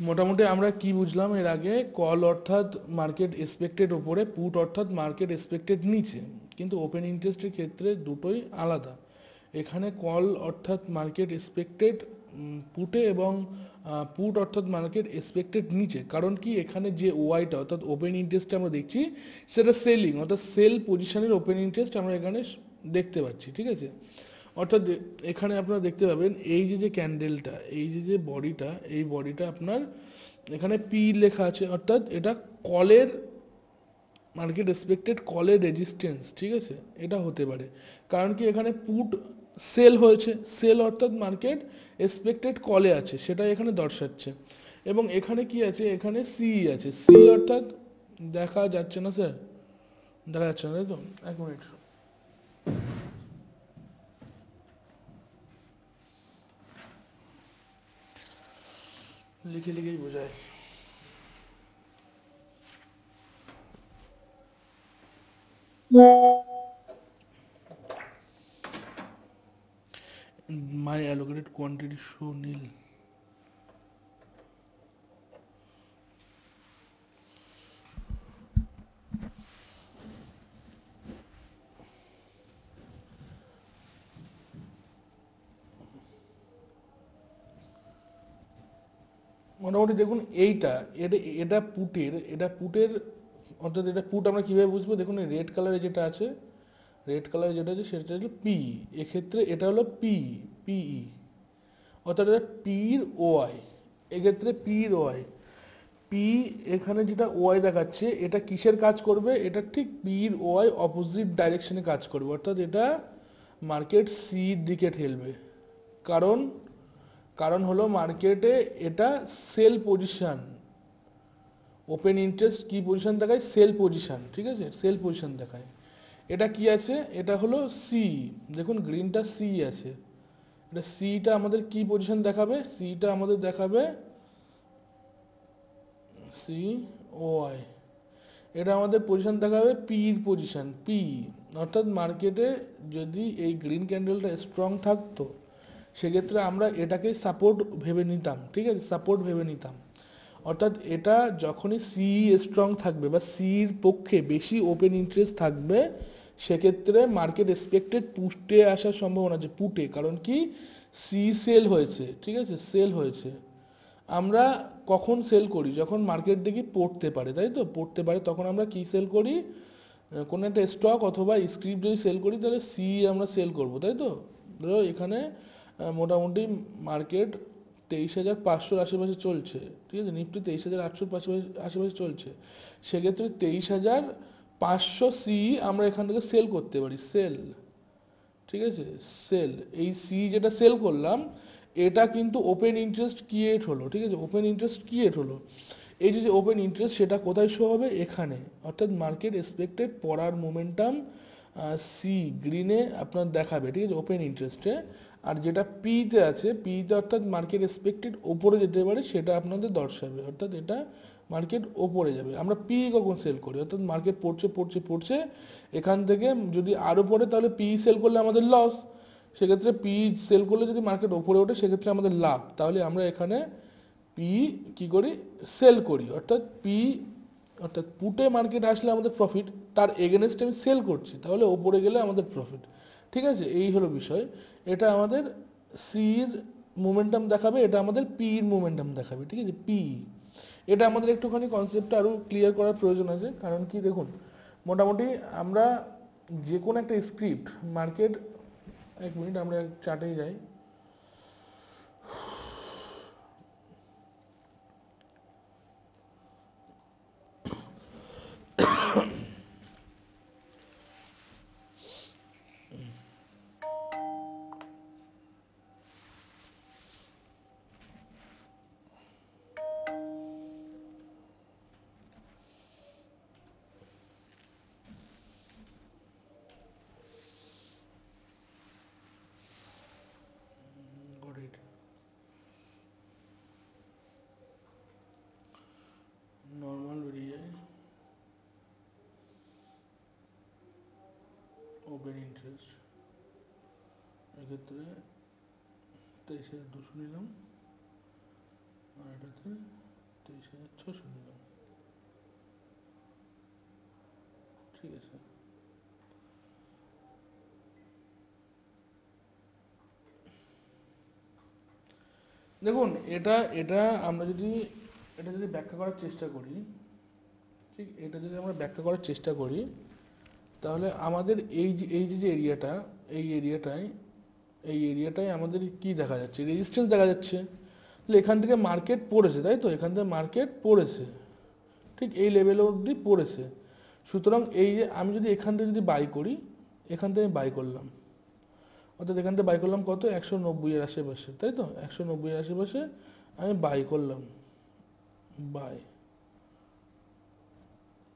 মোটামুটি আমরা কি বুঝলাম এর আগে? কল অর্থাৎ মার্কেট এক্সপেক্টেড ওপরে, পুট অর্থাৎ মার্কেট এক্সপেক্টেড নিচে। কিন্তু ওপেন ইন্টারেস্টের ক্ষেত্রে দুটোই আলাদা। এখানে কল অর্থাৎ মার্কেট এক্সপেক্টেড পুটে, এবং পুট অর্থাৎ মার্কেট এক্সপেক্টেড নিচে। কারণ কি, এখানে যে ওয়াইটা অর্থাৎ ওপেন ইন্টারেস্টটা আমরা দেখছি, সেটা সেলিং অর্থাৎ সেল পজিশনের ওপেন ইন্টারেস্ট আমরা এখানে দেখতে পাচ্ছি, ঠিক আছে? অর্থাৎ এখানে আপনারা দেখতে পাবেন এই যে ক্যান্ডেলটা, এই যে বডিটা, এই বডিটা আপনার এখানে পি লেখা আছে, অর্থাৎ এটা কলের মার্কেট এক্সপেক্টেড কলের রেজিস্ট্যান্স, ঠিক আছে? এটা হতে পারে। কারণ কি, এখানে পুট সেল হয়েছে, সেল অর্থাৎ মার্কেট এক্সপেক্টেড কলে আছে, সেটা এখানে দর্শাচ্ছে। এবং এখানে কি আছে, এখানে সি আছে, সি অর্থাৎ দেখা যাচ্ছে না স্যার, দেখা যাচ্ছে না তাই তো? এক মিনিট, লিখে লিখেই বোঝায়। My allocated quantity show nil. মোটামুটি দেখুন এইটা, এটা এটা পুটের, এটা পুটের, অর্থাৎ এটা পুট আমরা কীভাবে বুঝবো? দেখুন এই রেড কালারে যেটা আছে, রেড কালারে যেটা আছে সেটা হলো পি। এক্ষেত্রে এটা হলো পি, পিই, অর্থাৎ এটা পির ওয়াই। এক্ষেত্রে পির ওয়াই, পি এখানে যেটা ওয়াই দেখাচ্ছে, এটা কিসের কাজ করবে? এটা ঠিক পির ওয়াই অপোজিট ডাইরেকশনে কাজ করবে, অর্থাৎ এটা মার্কেট সির দিকে ঠেলবে। কারণ কারণ হলো মার্কেটে এটা সেল পজিশন, ওপেন ইন্টারেস্ট কি পজিশন দেখায়? সেল পজিশন, ঠিক আছে? সেল পজিশন দেখায়। এটা কি আছে? এটা হলো সি, দেখুন গ্রিনটা সি আছে। এটা সিটা আমাদের কি পজিশন দেখাবে? সিটা আমাদের দেখাবে সি ও আই, এটা আমাদের পজিশন দেখাবে পির পজিশন, পি। অর্থাৎ মার্কেটে যদি এই গ্রিন ক্যান্ডেলটা স্ট্রং থাকতো, সেক্ষেত্রে আমরা এটাকে সাপোর্ট ভেবে নিতাম, ঠিক আছে? সাপোর্ট ভেবে নিতাম। অর্থাৎ এটা যখনই সি স্ট্রং থাকবে বা সির পক্ষে বেশি ওপেন ইন্টারেস্ট থাকবে, সেক্ষেত্রে মার্কেট এক্সপেক্টেড পুটে আসার সম্ভাবনা আছে, পুটে। কারণ কি, সি সেল হয়েছে, ঠিক আছে? সেল হয়েছে। আমরা কখন সেল করি? যখন মার্কেট দেখি পড়তে পারে, তাই তো? পড়তে পারে, তখন আমরা কি সেল করি? কোনো একটা স্টক অথবা স্ক্রিপ্ট যদি সেল করি, তাহলে সি আমরা সেল করব, তাই তো? ধরো এখানে মোটামুটি মার্কেট 23,500 আশেপাশে চলছে, ঠিক আছে? নিফটি 23,800 আশেপাশে চলছে। সেক্ষেত্রে 23,500 সি আমরা এখান থেকে সেল করতে পারি, সেল, ঠিক আছে? সেল, এই সি যেটা সেল করলাম, এটা কিন্তু ওপেন ইন্টারেস্ট ক্রিয়েট হলো, ঠিক আছে? ওপেন ইন্টারেস্ট ক্রিয়েট হলো। এই যে ওপেন ইন্টারেস্ট, সেটা কোথায় শো হবে? এখানে। অর্থাৎ মার্কেট এক্সপেক্টেড পড়ার মোমেন্টাম সি গ্রিনে আপনার দেখাবে, ঠিক আছে? ওপেন ইন্টারেস্টে। আর যেটা পিতে আছে, পিতে অর্থাৎ মার্কেট এক্সপেক্টেড ওপরে যেতে পারে, সেটা আপনাদের দর্শাবে, অর্থাৎ এটা মার্কেট ওপরে যাবে। আমরা পি কখন সেল করি? অর্থাৎ মার্কেট পড়ছে পড়ছে পড়ছে, এখান থেকে যদি আরও পড়ে, তাহলে পি সেল করলে আমাদের লস। সেক্ষেত্রে পি সেল করলে যদি মার্কেট ওপরে ওঠে, সেক্ষেত্রে আমাদের লাভ। তাহলে আমরা এখানে পি কি করি? সেল করি। অর্থাৎ পি অর্থাৎ পুটে মার্কেট আসলে আমাদের প্রফিট, তার এগেনস্টে আমি সেল করছি, তাহলে ওপরে গেলে আমাদের প্রফিট, ঠিক আছে? এই হলো বিষয়। এটা আমাদের সির মোমেন্টাম দেখাবে, এটা আমাদের পির মোমেন্টাম দেখাবে, ঠিক আছে? পি, এটা আমাদের একটুখানি কনসেপ্টটা আরও ক্লিয়ার করার প্রয়োজন আছে। কারণ কি, দেখুন মোটামুটি আমরা যে কোনো একটা স্ক্রিপ্ট মার্কেট, এক মিনিট আমরা চার্টেই যাই। নর্মাল বেরিয়ে যায়, ওপেন ইন্টারেস্ট, এক্ষেত্রে 23,200 নিলাম, আর এটাতে 23,600 নিলাম, ঠিক আছে। দেখুন এটা এটা আমরা যদি ব্যাখ্যা করার চেষ্টা করি, ঠিক, এটা যদি আমরা ব্যাখ্যা করার চেষ্টা করি, তাহলে আমাদের এই যে এরিয়াটা, এই এরিয়াটায় আমাদের কি দেখা যাচ্ছে, রেজিস্ট্যান্স দেখা যাচ্ছে। তাহলে এখান থেকে মার্কেট পড়েছে, তাই তো, এখান থেকে মার্কেট পড়েছে, ঠিক এই লেভেল অবধি পড়েছে। সুতরাং এই যে আমি যদি এখান থেকে যদি বাই করি, এখান থেকে বাই করলাম, অর্থাৎ এখান থেকে বাই করলাম কত, 190-এর আশেপাশে, তাই তো, 190-এর আশেপাশে আমি বাই করলাম,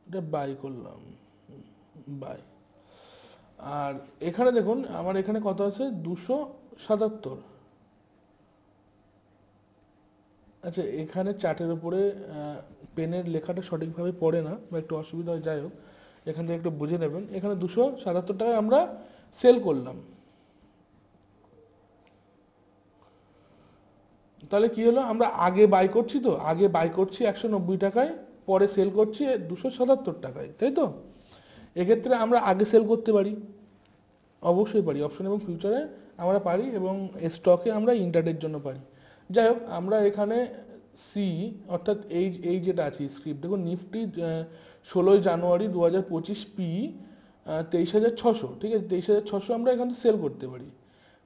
এটা বাই করলাম, বাই। আর এখানে দেখুন আমার এখানে কত আছে, 277। আচ্ছা, এখানে চার্টের উপরে পেনের লেখাটা সঠিকভাবে পড়ে না বা একটু অসুবিধা হয়, যাই হোক এখান থেকে একটু বুঝে নেবেন। এখানে 277 টাকায় আমরা সেল করলাম, তাহলে কি হলো, আমরা আগে বাই করছি, তো আগে বাই করছি 190 টাকায়, পরে সেল করছি 277 টাকায়, তাই তো। এক্ষেত্রে আমরা আগে সেল করতে পারি, অবশ্যই পারি, অপশন এবং ফিউচারে আমরা পারি, এবং স্টকে আমরা ইন্টারডের জন্য পারি। যাই হোক, আমরা এখানে সি, অর্থাৎ এই যেটা আছে স্ক্রিপ্ট, দেখুন নিফটি 16 জানুয়ারি 2025 পি 23,600, ঠিক আছে, 23,600 আমরা এখানে সেল করতে পারি।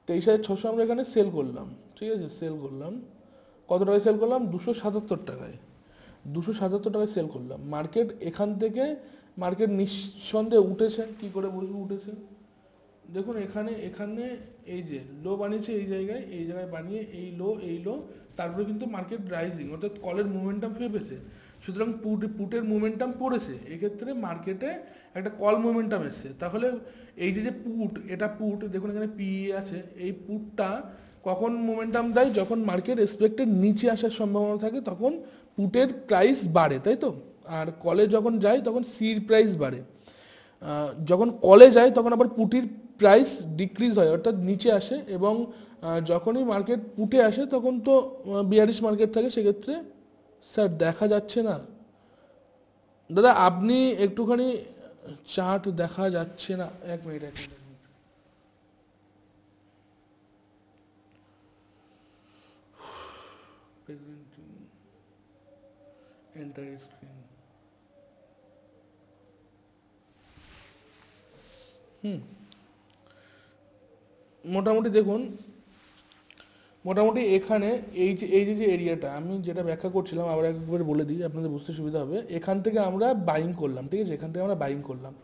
23,600 আমরা এখানে সেল করলাম, ঠিক আছে, সেল করলাম, কত টাকায় সেল করলাম, 277 টাকায়, 277 টাকায় সেল করলাম। মার্কেট এখান থেকে নিঃসন্দেহে উঠেছে, কি করে বলবো উঠেছে, দেখুন এখানে এই যে লো বানিয়েছে, এই জায়গায় বানিয়ে এই লো, তারপরে কিন্তু মার্কেট রাইজিং, অর্থাৎ কলের মোমেন্টাম পেয়েছে। সুতরাং পুটের মোমেন্টাম পড়েছে, এক্ষেত্রে মার্কেটে একটা কল মোমেন্টাম এসছে। তাহলে এই যে পুট, এটা পুট, দেখুন এখানে পি আছে, এই পুটটা কখন মোমেন্টাম দেয়, যখন মার্কেট এক্সপেক্টেড নিচে আসার সম্ভাবনা থাকে তখন পুটের প্রাইস বাড়ে, তাই তো। আর কলে যখন যায় তখন সির প্রাইস বাড়ে। যখন কলে যায় তখন আবার পুটির প্রাইস ডিক্রিজ হয়, অর্থাৎ নিচে আসে, এবং যখনই মার্কেট পুটে আসে তখন তো বিয়ারিশ মার্কেট থাকে। সেক্ষেত্রে স্যার দেখা যাচ্ছে না দাদা, আপনি একটুখানি চার্ট দেখা যাচ্ছে না, এক মিনিট এন্টার স্ক্রিন। মোটামুটি দেখুন, মোটামুটি এখানে এই যে এরিয়াটা আমি যেটা ব্যাখ্যা করছিলাম, আবার একবার বলে দিই আপনাদের বুঝতে সুবিধা হবে। এখান থেকে আমরা বাইং করলাম, ঠিক আছে, এখান থেকে আমরা বাইং করলাম,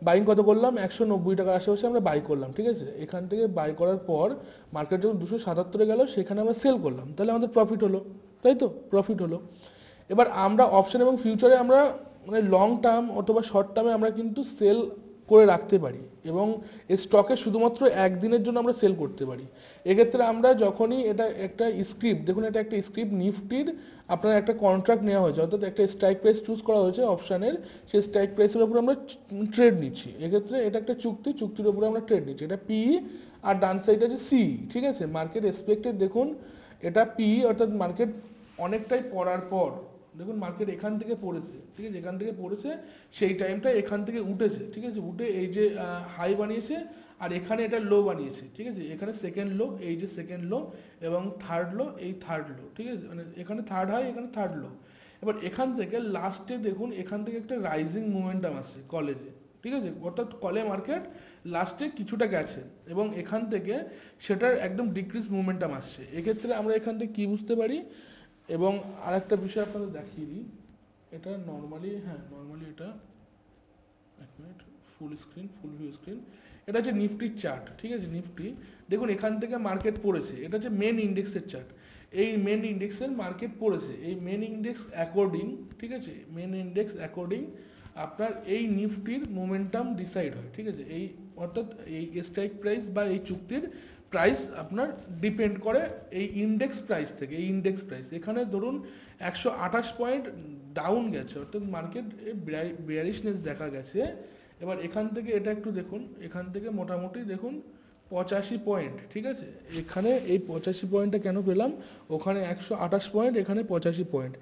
বাইং কত করলাম, 190 টাকার আশেপাশে আমরা বাই করলাম, ঠিক আছে। এখান থেকে বাই করার পর মার্কেট যখন 277-এ গেল, সেখানে আমরা সেল করলাম, তাহলে আমাদের প্রফিট হলো, তাই তো, প্রফিট হলো। এবার আমরা অপশন এবং ফিউচারে আমরা মানে লং টার্ম অথবা শর্ট টার্মে আমরা কিন্তু সেল করে রাখতে পারি, এবং স্টকে শুধুমাত্র একদিনের জন্য আমরা সেল করতে পারি। এক্ষেত্রে আমরা যখনই এটা একটা স্ক্রিপ্ট, দেখুন এটা একটা স্ক্রিপ্ট, নিফটির আপনার একটা কন্ট্রাক্ট নেওয়া হয়েছে, অর্থাৎ একটা স্ট্রাইক প্রাইস চুজ করা হয়েছে অপশানের, সেই স্ট্রাইক প্রাইসের উপর আমরা ট্রেড নিচ্ছি। এক্ষেত্রে এটা একটা চুক্তির উপরে আমরা ট্রেড নিচ্ছি, এটা পি, আর ডান সাইড আছে সি, ঠিক আছে। মার্কেট এক্সপেক্টেড, দেখুন এটা পি, অর্থাৎ মার্কেট অনেকটাই পড়ার পর দেখুন মার্কেট এখান থেকে পড়েছে, ঠিক আছে, এখান থেকে পড়েছে, সেই টাইমটা এখান থেকে উঠেছে, ঠিক আছে, উঠে এই যে হাই বানিয়েছে, আর এখানে এটা লো বানিয়েছে, ঠিক আছে, এখানে সেকেন্ড লো, এই যে সেকেন্ড লো, এবং থার্ড লো, এই থার্ড লো, ঠিক আছে, মানে এখানে থার্ড হাই, এখানে থার্ড লো। এবার এখান থেকে লাস্টে দেখুন এখান থেকে একটা রাইজিং মোমেন্টাম আসছে কলেজে, ঠিক আছে, অর্থাৎ কলে মার্কেট লাস্টে কিছুটা গেছে, এবং এখান থেকে সেটার একদম ডিক্রিজ মোমেন্টাম আসছে। এক্ষেত্রে আমরা এখান থেকে কী বুঝতে পারি, এবং আরেকটা বিষয় আপনাদের দেখিয়ে দিই, এটা নর্মালি, হ্যাঁ নর্মালি এটা এক মিনিট, ফুল ভিউ স্ক্রিন, এটা হচ্ছে নিফটির চার্ট, ঠিক আছে। নিফটি দেখুন এখান থেকে মার্কেট পড়েছে, এটা হচ্ছে মেন ইন্ডেক্সের চার্ট, এই মেন ইন্ডেক্সের মার্কেট পড়েছে, এই মেন ইন্ডেক্স অ্যাকর্ডিং, ঠিক আছে, মেন ইন্ডেক্স অ্যাকর্ডিং আপনার এই নিফটির মোমেন্টাম ডিসাইড হয়, ঠিক আছে। এই অর্থাৎ এই স্ট্রাইক প্রাইস বা এই চুক্তির প্রাইস আপনার ডিপেন্ড করে এই ইন্ডেক্স প্রাইস থেকে। এই ইন্ডেক্স প্রাইস এখানে ধরুন 128 পয়েন্ট ডাউন গেছে, অর্থাৎ মার্কেট বেয়ারিশনেস দেখা গেছে। এবার এখান থেকে এটা একটু দেখুন, এখান থেকে মোটামুটি দেখুন 85 পয়েন্ট, ঠিক আছে। এখানে এই 85 পয়েন্টটা কেন পেলাম, ওখানে 128 পয়েন্ট, এখানে 85 পয়েন্ট।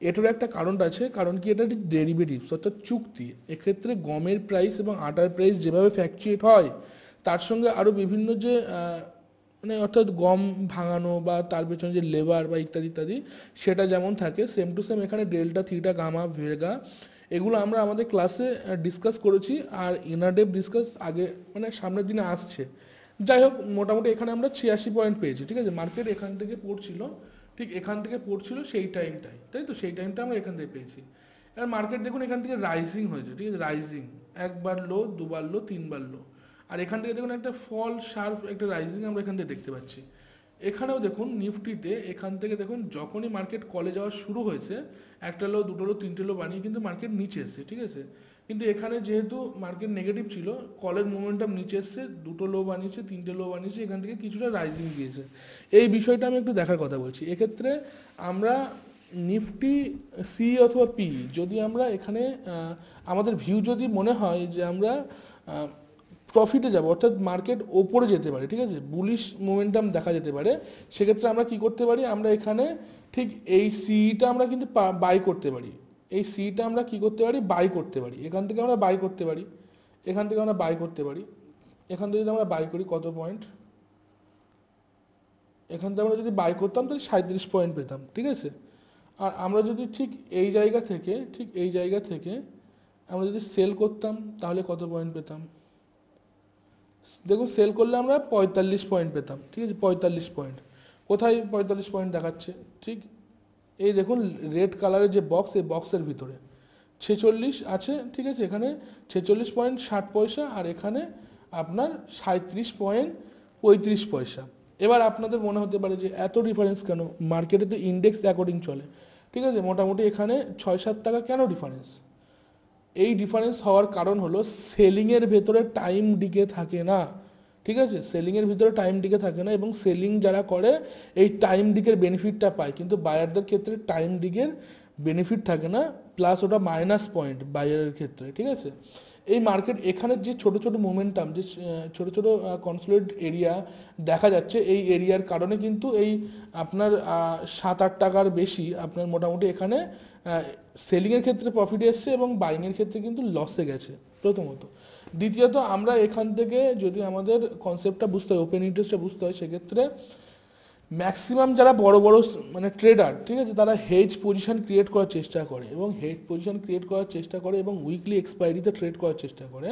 এটার একটা কারণ আছে, কারণ কি এটা ডেরিভেটিভস অর্থাৎ চুক্তি। এক্ষেত্রে গমের প্রাইস এবং আটার প্রাইস যেভাবে ফ্যাকচুয়েট হয়, তার সঙ্গে আরও বিভিন্ন যে মানে অর্থাৎ গম ভাঙানো বা তার পেছনে যে লেবার বা ইত্যাদি ইত্যাদি, সেটা যেমন থাকে সেম টু সেম এখানে ডেল্টা, থিটা, গামা, ভেগা, এগুলো আমরা আমাদের ক্লাসে ডিসকাস করেছি। আর ইনার ডেপথ ডিসকাস আগে মানে সামনের দিনে আসছে। যাই হোক, মোটামুটি এখানে আমরা 86 পয়েন্ট পেয়েছি, ঠিক আছে। মার্কেট এখান থেকে পড়ছিল, ঠিক এখান থেকে পড়ছিল সেই টাইমটাই, তাই তো, সেই টাইমটা আমরা এখান থেকে পেয়েছি। এবার মার্কেট দেখুন এখান থেকে রাইজিং হয়েছে, ঠিক আছে, রাইজিং, একবার লো, দুবার লো, তিনবার লো, আর এখান থেকে দেখুন একটা ফল শার্প একটা রাইজিং আমরা এখান থেকে দেখতে পাচ্ছি। এখানেও দেখুন নিফটিতে এখান থেকে দেখুন যখনই মার্কেট কলে যাওয়া শুরু হয়েছে, একটা লো, দুটো লো, তিনটে লো বানিয়ে কিন্তু মার্কেট নিচে এসছে, ঠিক আছে। কিন্তু এখানে যেহেতু মার্কেট নেগেটিভ ছিল, কলের মোমেন্টাম নিচে এসছে, দুটো লো বানিয়েছে, তিনটে লো বানিয়েছে, এখান থেকে কিছুটা রাইজিং দিয়েছে। এই বিষয়টা আমি একটু দেখার কথা বলছি। এক্ষেত্রে আমরা নিফটি সি অথবা পি যদি আমরা এখানে আমাদের ভিউ যদি মনে হয় যে আমরা প্রফিটে যাব, অর্থাৎ মার্কেট ওপরে যেতে পারে, ঠিক আছে, বুলিশ মোমেন্টাম দেখা যেতে পারে, সেক্ষেত্রে আমরা কি করতে পারি, আমরা এখানে ঠিক এই সিটা আমরা কিন্তু বাই করতে পারি। এই সিটা আমরা কি করতে পারি, বাই করতে পারি। এখান থেকে আমরা বাই করতে পারি, এখান থেকে আমরা বাই করতে পারি। এখান থেকে যদি আমরা বাই করি কত পয়েন্ট, এখান থেকে আমরা যদি বাই করতাম তাহলে 37 পয়েন্ট পেতাম, ঠিক আছে। আর আমরা যদি ঠিক এই জায়গা থেকে, ঠিক এই জায়গা থেকে আমরা যদি সেল করতাম তাহলে কত পয়েন্ট পেতাম, দেখুন সেল করলে আমরা 45 পয়েন্ট পেতাম, ঠিক আছে, 45 পয়েন্ট। কোথায় 45 পয়েন্ট দেখাচ্ছে, ঠিক এই দেখুন রেড কালারের যে বক্স, এই বক্সের ভিতরে 46 আছে, ঠিক আছে। এখানে 46 পয়েন্ট 60 পয়সা, আর এখানে আপনার 37 পয়েন্ট 35 পয়সা। এবার আপনাদের মনে হতে পারে যে এত ডিফারেন্স কেন, মার্কেটে তো ইন্ডেক্স অ্যাকর্ডিং চলে, ঠিক আছে, মোটামুটি এখানে 6-7 টাকা কেন ডিফারেন্স। এই ডিফারেন্স হওয়ার কারণ হলো সেলিংয়ের ভেতরে টাইম ডিকে থাকে না, ঠিক আছে, সেলিংয়ের ভিতরে টাইম ডিকে থাকে না, এবং সেলিং যারা করে এই টাইম ডিকের বেনিফিটটা পায়, কিন্তু বায়ারদের ক্ষেত্রে টাইম ডিকের বেনিফিট থাকে না, প্লাস ওটা মাইনাস পয়েন্ট বায়ারের ক্ষেত্রে, ঠিক আছে। এই মার্কেট এখানের যে ছোট ছোট মোমেন্টাম, যে ছোট ছোট কনসোলিডেট এরিয়া দেখা যাচ্ছে, এই এরিয়ার কারণে কিন্তু এই আপনার 7-8 টাকার বেশি আপনার মোটামুটি এখানে সেলিংয়ের ক্ষেত্রে প্রফিট এসছে এবং বাইংয়ের ক্ষেত্রে কিন্তু লসে গেছে প্রথমত। দ্বিতীয়ত আমরা এখান থেকে যদি আমাদের কনসেপ্টটা বুঝতে হয়, ওপেন ইন্টারেস্টটা বুঝতে হয়, সেক্ষেত্রে ম্যাক্সিমাম যারা বড় বড় মানে ট্রেডার, ঠিক আছে, তারা হেজ পজিশন ক্রিয়েট করার চেষ্টা করে, এবং হেজ পজিশন ক্রিয়েট করার চেষ্টা করে এবং উইকলি এক্সপায়ারিতে ট্রেড করার চেষ্টা করে।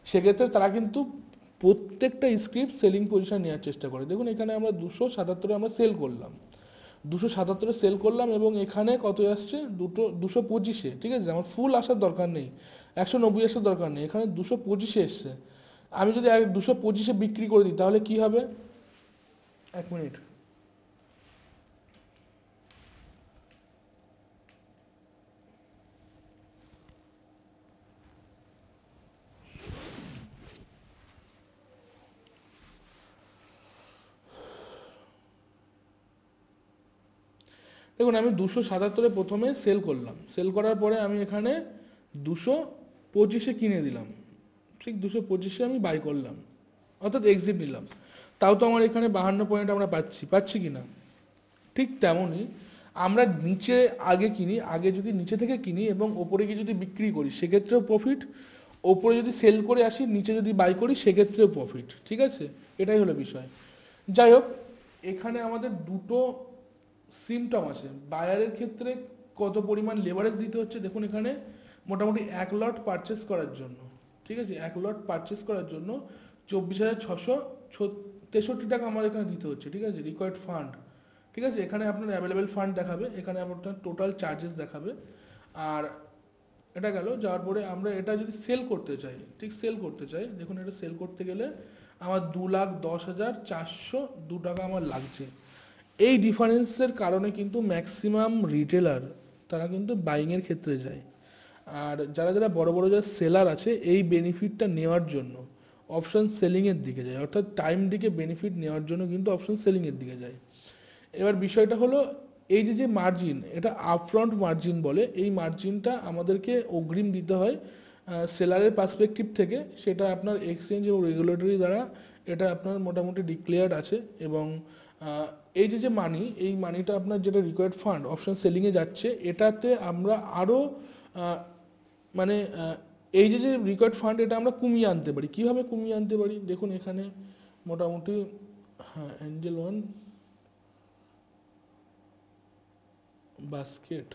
সেক্ষেত্রে তারা কিন্তু প্রত্যেকটা স্ক্রিপ্ট সেলিং পজিশন নেওয়ার চেষ্টা করে। দেখুন এখানে আমরা 277 আমরা সেল করলাম, 277 সেল করলাম, এবং এখানে কত আসছে, 225, ঠিক আছে। আমার ফুল আসার দরকার নেই, 190 আসার দরকার নেই, এখানে 225 এসছে। আমি যদি 225 বিক্রি করে দিই তাহলে কি হবে, 1 মিনিট, দেখুন আমি 277 প্রথমে সেল করলাম, সেল করার পরে আমি এখানে 225 কিনে দিলাম, ঠিক 225 আমি বাই করলাম, অর্থাৎ এক্সিট নিলাম। তাও তো আমার এখানে 52 পয়েন্ট আমরা পাচ্ছি কি না। ঠিক তেমনই আমরা নিচে আগে কিনি, আগে যদি নিচে থেকে কিনি এবং ওপরে গিয়ে যদি বিক্রি করি সেক্ষেত্রেও প্রফিট, ওপরে যদি সেল করে আসি নিচে যদি বাই করি সেক্ষেত্রেও প্রফিট, ঠিক আছে, এটাই হলো বিষয়। যাই হোক, এখানে আমাদের দুটো সিমটম আছে। বায়ারের ক্ষেত্রে কত পরিমাণ লেভারেজ দিতে হচ্ছে, দেখুন এখানে মোটামুটি 1 লট পারচেস করার জন্য, ঠিক আছে, 1 লট পারচেস করার জন্য 24,663 টাকা আমার এখানে দিতে হচ্ছে, ঠিক আছে, রিকোয়ার্ড ফান্ড, ঠিক আছে। এখানে আপনার অ্যাভেলেবেল ফান্ড দেখাবে, এখানে আপনার টোটাল চার্জেস দেখাবে। আর এটা গেল, যাওয়ার পরে আমরা এটা যদি সেল করতে চাই, ঠিক সেল করতে চাই, দেখুন এটা সেল করতে গেলে আমার 2,10,402 টাকা আমার লাগছে। এই ডিফারেন্সের কারণে কিন্তু ম্যাক্সিমাম রিটেলার তারা কিন্তু বাইংয়ের ক্ষেত্রে যায়, আর যারা যারা বড় বড় যারা সেলার আছে এই বেনিফিটটা নেওয়ার জন্য অপশন সেলিংয়ের দিকে যায়, অর্থাৎ টাইম দিকে বেনিফিট নেওয়ার জন্য কিন্তু অপশন সেলিংয়ের দিকে যায়। এবার বিষয়টা হলো এই যে মার্জিন, এটা আপফ্রন্ট মার্জিন বলে, এই মার্জিনটা আমাদেরকে অগ্রিম দিতে হয় সেলারের পার্সপেক্টিভ থেকে, সেটা আপনার এক্সচেঞ্জ এবং রেগুলেটরি দ্বারা এটা আপনার মোটামুটি ডিক্লেয়ার্ড আছে। এবং এই যে মানি, এই মানিটা আপনার যেটা রিকোয়ার্ড ফান্ড অপশন সেলিংয়ে যাচ্ছে, এটাতে আমরা আরও মানে এই যে রিকোয়ার্ড ফান্ড এটা আমরা কমিয়ে আনতে পারি। কীভাবে কমিয়ে আনতে পারি দেখুন এখানে মোটামুটি, হ্যাঁ, অ্যাঞ্জেল ওয়ান বাস্কেট,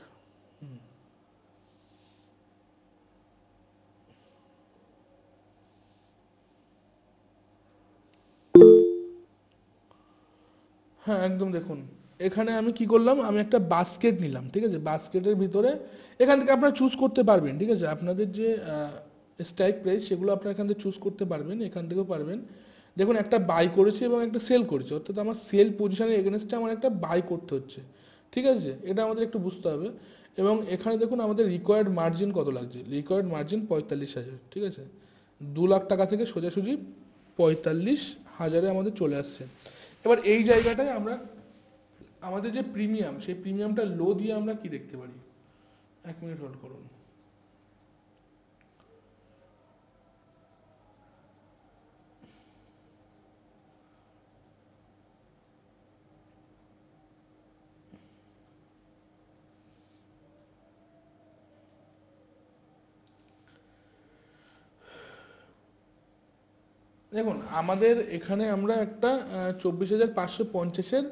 হ্যাঁ একদম দেখুন এখানে আমি কি করলাম, আমি একটা বাস্কেট নিলাম, ঠিক আছে। বাস্কেটের ভিতরে এখান থেকে আপনারা চুজ করতে পারবেন, ঠিক আছে। আপনাদের যে স্ট্রাইক প্রাইস সেগুলো আপনারা এখান থেকে চুজ করতে পারবেন, এখান থেকেও পারবেন। দেখুন একটা বাই করেছি এবং একটা সেল করেছি, অর্থাৎ আমার সেল পজিশনের এগেনস্টে আমার একটা বাই করতে হচ্ছে, ঠিক আছে। এটা আমাদের একটু বুঝতে হবে। এবং এখানে দেখুন আমাদের রিকোয়ার্ড মার্জিন কত লাগছে, রিকোয়ার্ড মার্জিন 45,000, ঠিক আছে। 2 লাখ টাকা থেকে সোজাসুজি 45,000-এ আমাদের চলে আসছে। এবার এই জায়গাটায় আমরা আমাদের যে প্রিমিয়াম, সেই প্রিমিয়ামটা লো দিয়ে আমরা কি দেখতে পারি, 1 মিনিট হোল্ড করুন। দেখুন আমাদের এখানে আমরা একটা 24,550-এর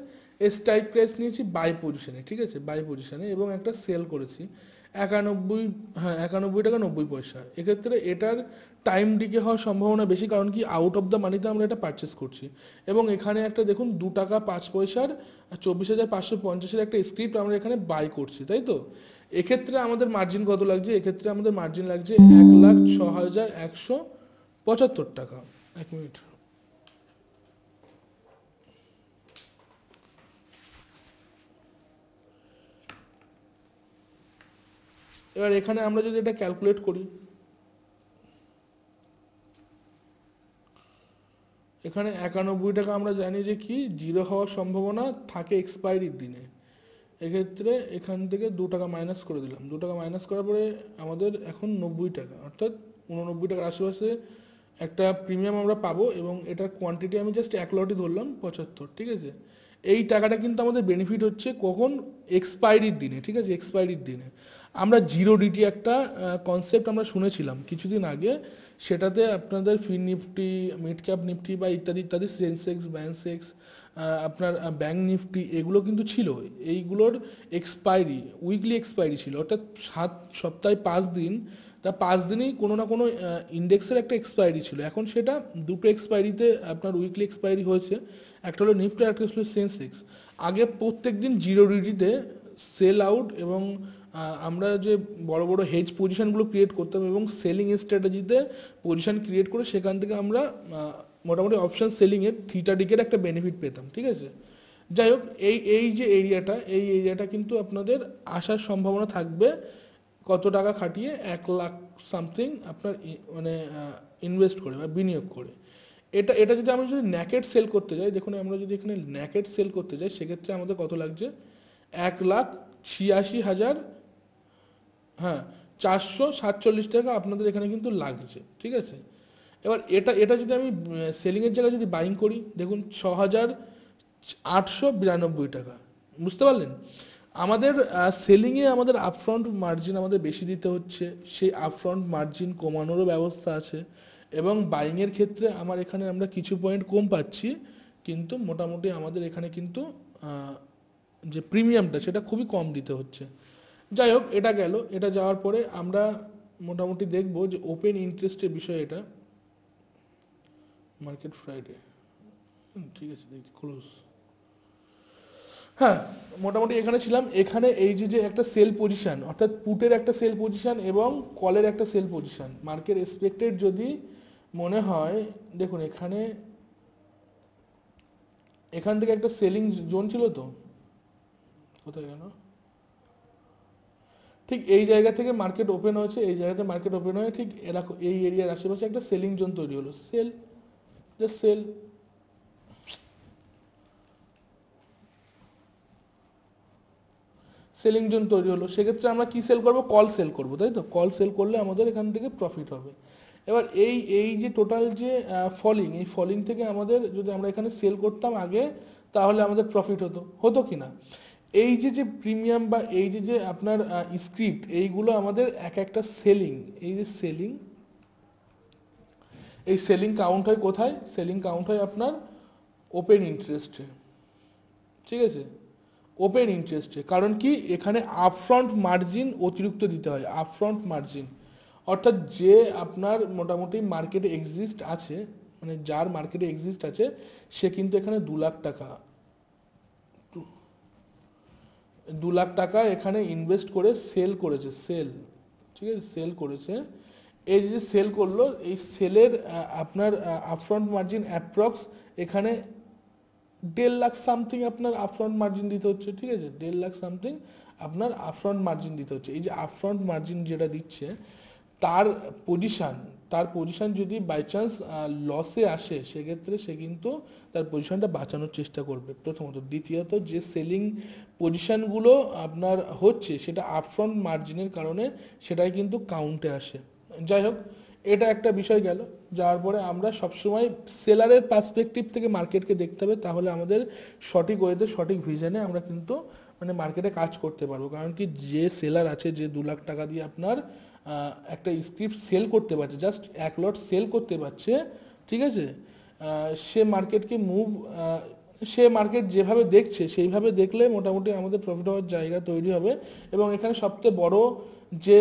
স্ট্রাইক প্রাইস নিয়েছি বাই পজিশনে, ঠিক আছে, বাই পজিশনে, এবং একটা সেল করেছি 91 টাকা 90 পয়সা। এক্ষেত্রে এটার টাইম ডিকে হওয়ার সম্ভাবনা বেশি, কারণ কি আউট অফ দ্য মানিতে আমরা এটা পারচেস করছি। এবং এখানে একটা দেখুন 2 টাকা 5 পয়সার 24,550-এর একটা স্ক্রিপ্ট আমরা এখানে বাই করছি, তাই তো। এক্ষেত্রে আমাদের মার্জিন কত লাগছে, এক্ষেত্রে আমাদের মার্জিন লাগছে 1,06,175 টাকা। 1 মিনিট। এবার এখানে আমরা যদি এটা ক্যালকুলেট করি, এখানে 91 টাকা আমরা জানি যে কি জিরো হওয়ার সম্ভাবনা থাকে এক্সপায়ারির দিনে। এক্ষেত্রে এখান থেকে 2 টাকা মাইনাস করে দিলাম, 2 টাকা মাইনাস করার পরে আমাদের এখন 90 টাকা, অর্থাৎ 89 টাকার আশেপাশে একটা প্রিমিয়াম আমরা পাবো। এবং এটার কোয়ান্টিটি আমি জাস্ট 1 লটই ধরলাম 75, ঠিক আছে। এই টাকাটা কিন্তু আমাদের বেনিফিট হচ্ছে কখন, এক্সপায়ারির দিনে, ঠিক আছে, এক্সপায়ারির দিনে। আমরা জিরো ডিটি একটা কনসেপ্ট আমরা শুনেছিলাম কিছুদিন আগে, সেটাতে আপনাদের ফিন নিফটি, মিড ক্যাপ নিফটি বা ইত্যাদি ইত্যাদি, সেন্সেক্স, ব্যাংসেক্স, আপনার ব্যাঙ্ক নিফটি, এগুলো কিন্তু ছিল। এইগুলোর এক্সপায়ারি উইকলি এক্সপায়ারি ছিল, অর্থাৎ 7 সপ্তাহে 5 দিন, তা 5 দিনেই কোনো না কোনো ইন্ডেক্সের একটা এক্সপায়ারি ছিল। এখন সেটা দুটো এক্সপায়ারিতে আপনার উইকলি এক্সপায়ারি হয়েছে, একটা হলো নিফটি আর একটা হলো সেন্সেক্স। আগে প্রত্যেক দিন জিরো ডিটিতে সেল আউট, এবং আমরা যে বড় বড় হেজ পজিশনগুলো ক্রিয়েট করতাম এবং সেলিং স্ট্র্যাটেজিতে পজিশন ক্রিয়েট করে সেখান থেকে আমরা মোটামুটি অপশন সেলিংয়ের থিটা ডিকের একটা বেনিফিট পেতাম, ঠিক আছে। যাই হোক, এই যে এরিয়াটা, এই এরিয়াটা কিন্তু আপনাদের আসার সম্ভাবনা থাকবে কত টাকা খাটিয়ে, 1 লাখ সামথিং আপনার মানে ইনভেস্ট করে বা বিনিয়োগ করে। এটা এটা যদি আমরা যদি ন্যাকেট সেল করতে যাই, দেখুন আমরা যদি এখানে ন্যাকেট সেল করতে যাই, সেক্ষেত্রে আমাদের কত লাগছে, 1,86,000, হ্যাঁ, 447 টাকা আপনাদের এখানে কিন্তু লাগছে, ঠিক আছে। এবার এটা এটা যদি আমি সেলিংয়ের জায়গায় যদি বাইং করি, দেখুন 6,892 টাকা, বুঝতে পারলেন। আমাদের সেলিংয়ে আমাদের আপফ্রন্ট মার্জিন আমাদের বেশি দিতে হচ্ছে, সেই আপফ্রন্ট মার্জিন কমানোরও ব্যবস্থা আছে। এবং বাইংয়ের ক্ষেত্রে আমার এখানে আমরা কিছু পয়েন্ট কম পাচ্ছি, কিন্তু মোটামুটি আমাদের এখানে কিন্তু যে প্রিমিয়ামটা সেটা খুবই কম দিতে হচ্ছে। যাই হোক, এটা গেল। এটা যাওয়ার পরে আমরা মোটামুটি দেখব যে ওপেন ইন্টারেস্টের বিষয়, এটা মার্কেট ফ্রাইডে, ঠিক আছে, দেখি ক্লোজ। হ্যাঁ, মোটামুটি এখানে ছিলাম। এখানে এই যে একটা সেল পজিশন, অর্থাৎ পুটের একটা সেল পজিশন এবং কলের একটা সেল পজিশন, মার্কেট এক্সপেক্টেড যদি মনে হয়, দেখুন এখানে এখান থেকে একটা সেলিং জোন ছিল, তো কোথায় গেল, ঠিক এই জায়গা থেকে মার্কেট ওপেন হয়েছে, এই জায়গাতে মার্কেট ওপেন হয়ে ঠিক এরকম এই এরিয়ার আশেপাশে একটা সেলিং জোন তৈরি হলো, sell, just sell. Selling zone তৈরি হলো, সেক্ষেত্রে আমরা কি সেল করব, কল সেল করব, তাই তো। কল সেল করলে আমাদের এখান থেকে প্রফিট হবে। এবার এই এই যে টোটাল যে ফলিং, এই ফলিং থেকে আমাদের যদি আমরা এখানে সেল করতাম আগে, তাহলে আমাদের প্রফিট হতো, হতো কি না? এই যে যে প্রিমিয়াম বা এই যে যে আপনার স্ক্রিপ্ট, এইগুলো আমাদের এক একটা সেলিং, এই যে সেলিং, এই সেলিং কাউন্ট হয় কোথায়? সেলিং কাউন্ট হয় আপনার ওপেন ইন্টারেস্টে, ঠিক আছে? ওপেন ইন্টারেস্টে। কারণ কি, এখানে আপফ্রন্ট মার্জিন অতিরিক্ত দিতে হয়, আপফ্রন্ট মার্জিন। অর্থাৎ যে আপনার মোটামুটি মার্কেটে এক্সিস্ট আছে, মানে যার মার্কেটে এক্সিস্ট আছে, সে কিন্তু এখানে 2 লাখ টাকা 2 লাখ টাকা এখানে ইনভেস্ট করে সেল করেছে, সেল, ঠিক আছে, সেল করেছে। এই যে সেল করলো, এই সেলের আপনার আপফ্রন্ট মার্জিন অ্যাপ্রক্স এখানে 1.5 লাখ সামথিং আপনার আপফ্রন্ট মার্জিন দিতে হচ্ছে, ঠিক আছে? 1.5 লাখ সামথিং আপনার আপফ্রন্ট মার্জিন দিতে হচ্ছে। এই যে আপফ্রন্ট মার্জিন যেটা দিচ্ছে, তার পজিশান যদি বাই চান্স লসে আসে, সেক্ষেত্রে সে কিন্তু তার পজিশানটা বাঁচানোর চেষ্টা করবে, প্রথমত। দ্বিতীয়ত, যে সেলিং পজিশানগুলো আপনার হচ্ছে, সেটা আপফ্রন্ট মার্জিনের কারণে সেটাই কিন্তু কাউন্টে আসে। যাই হোক, এটা একটা বিষয় গেল। যাওয়ার পরে আমরা সবসময় সেলারের পার্সপেক্টিভ থেকে মার্কেটকে দেখতে হবে, তাহলে আমাদের সঠিক ওয়েতে, সঠিক ভিশনে আমরা কিন্তু মানে মার্কেটে কাজ করতে পারবো। কারণ কি, যে সেলার আছে, যে 2 লাখ টাকা দিয়ে আপনার একটা স্ক্রিপ্ট সেল করতে পারছে, জাস্ট 1 লট সেল করতে পারছে, ঠিক আছে? সে মার্কেটকে সে মার্কেট যেভাবে দেখছে সেইভাবে দেখলে মোটামুটি আমাদের প্রফিট হওয়ার জায়গা তৈরি হবে। এবং এখানে সবচেয়ে বড় যে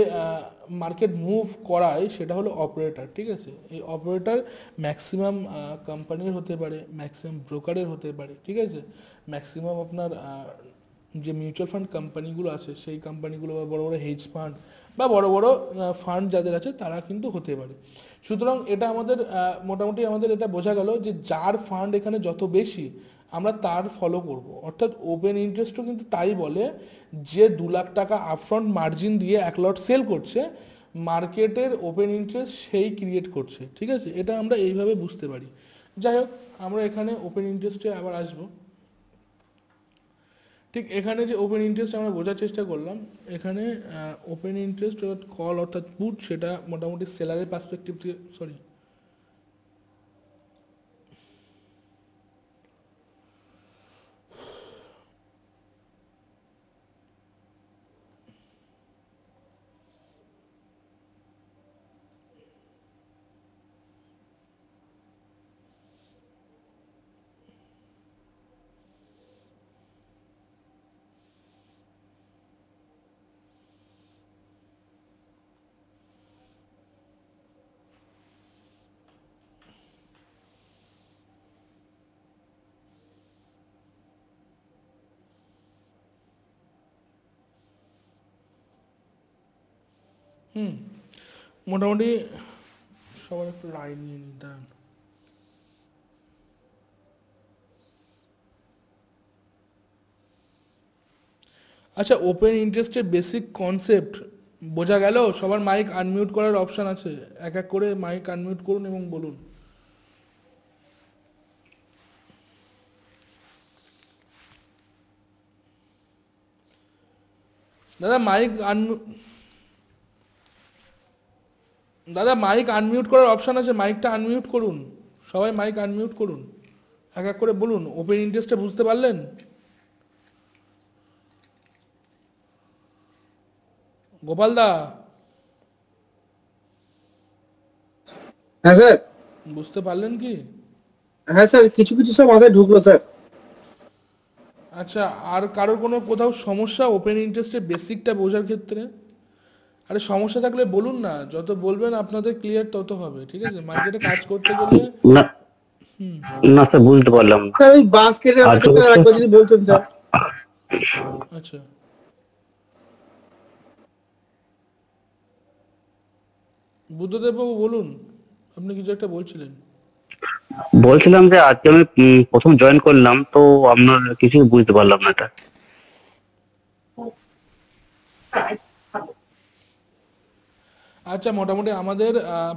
মার্কেট মুভ করায়, সেটা হলো অপারেটর, ঠিক আছে? এই অপারেটর ম্যাক্সিমাম কোম্পানির হতে পারে, ম্যাক্সিমাম ব্রোকারের হতে পারে, ঠিক আছে? ম্যাক্সিমাম আপনার যে মিউচুয়াল ফান্ড কোম্পানিগুলো আছে, সেই কোম্পানিগুলো, বা বড় বড় হেজ ফান্ড বা বড় বড় ফান্ড যাদের আছে, তারা কিন্তু হতে পারে। সুতরাং এটা আমাদের মোটামুটি আমাদের এটা বোঝা গেল যে যার ফান্ড এখানে যত বেশি, আমরা তার ফলো করব। অর্থাৎ ওপেন ইন্টারেস্টও কিন্তু তাই বলে, যে 2 লাখ টাকা আপফ্রন্ট মার্জিন দিয়ে 1 লট সেল করছে, মার্কেটের ওপেন ইন্টারেস্ট সেই ক্রিয়েট করছে, ঠিক আছে? এটা আমরা এইভাবে বুঝতে পারি। যাই হোক, আমরা এখানে ওপেন ইন্টারেস্টে আবার আসবো। ঠিক এখানে যে ওপেন ইন্টারেস্ট আমরা বোঝার চেষ্টা করলাম, এখানে ওপেন ইন্টারেস্ট কল অর্থাৎ পুট, সেটা মোটামুটি সেলারের পার্সপেক্টিভ থেকে, সরি, মোটামুটি সবার একটু রায় নিয়ে নিই, দাঁড়ান। আচ্ছা, ওপেন ইন্টারেস্টের বেসিক কনসেপ্ট বোঝা গেল? সবার মাইক আনমিউট করার অপশান আছে, এক এক করে মাইক আনমিউট করুন এবং বলুন। দাদা মাইক দাদা মাইক আনমিউট করার অপশান আছে, মাইকটা আনমিউট করুন, সবাই মাইক আনমিউট করুন, এক এক করে বলুন। ওপেন ইন্টারেস্টটা বুঝতে পারলেন? গোপাল দা, হ্যাঁ স্যার। বুঝতে পারলেন কি? হ্যাঁ স্যার, কিছু কিছু সব মাথায় ঢুকলো স্যার। আচ্ছা, আর কারোর কোনো কোথাও সমস্যা ওপেন ইন্টারেস্টের বেসিকটা বোঝার ক্ষেত্রে? আরে সমস্যা থাকলে বলুন না, যত বলবেন আপনাদের ক্লিয়ার তত হবে, ঠিক আছে? মার্কেটে কাজ করতে গেলে না না স্যার, বুঝতে পারলাম না। স্যার ওই বাস কেটে আর আমাকে স্যার একবার যদি বলতেন স্যার। আচ্ছা, বুদ্ধদেব বাবু বলুন, আপনি কিছু একটা বলছিলেন। বলছিলাম যে আজকে আমি প্রথম জয়েন করলাম, তো আপনার কিছু বুঝতে পারলাম না এটা। আচ্ছা, মোটামুটি আমাদের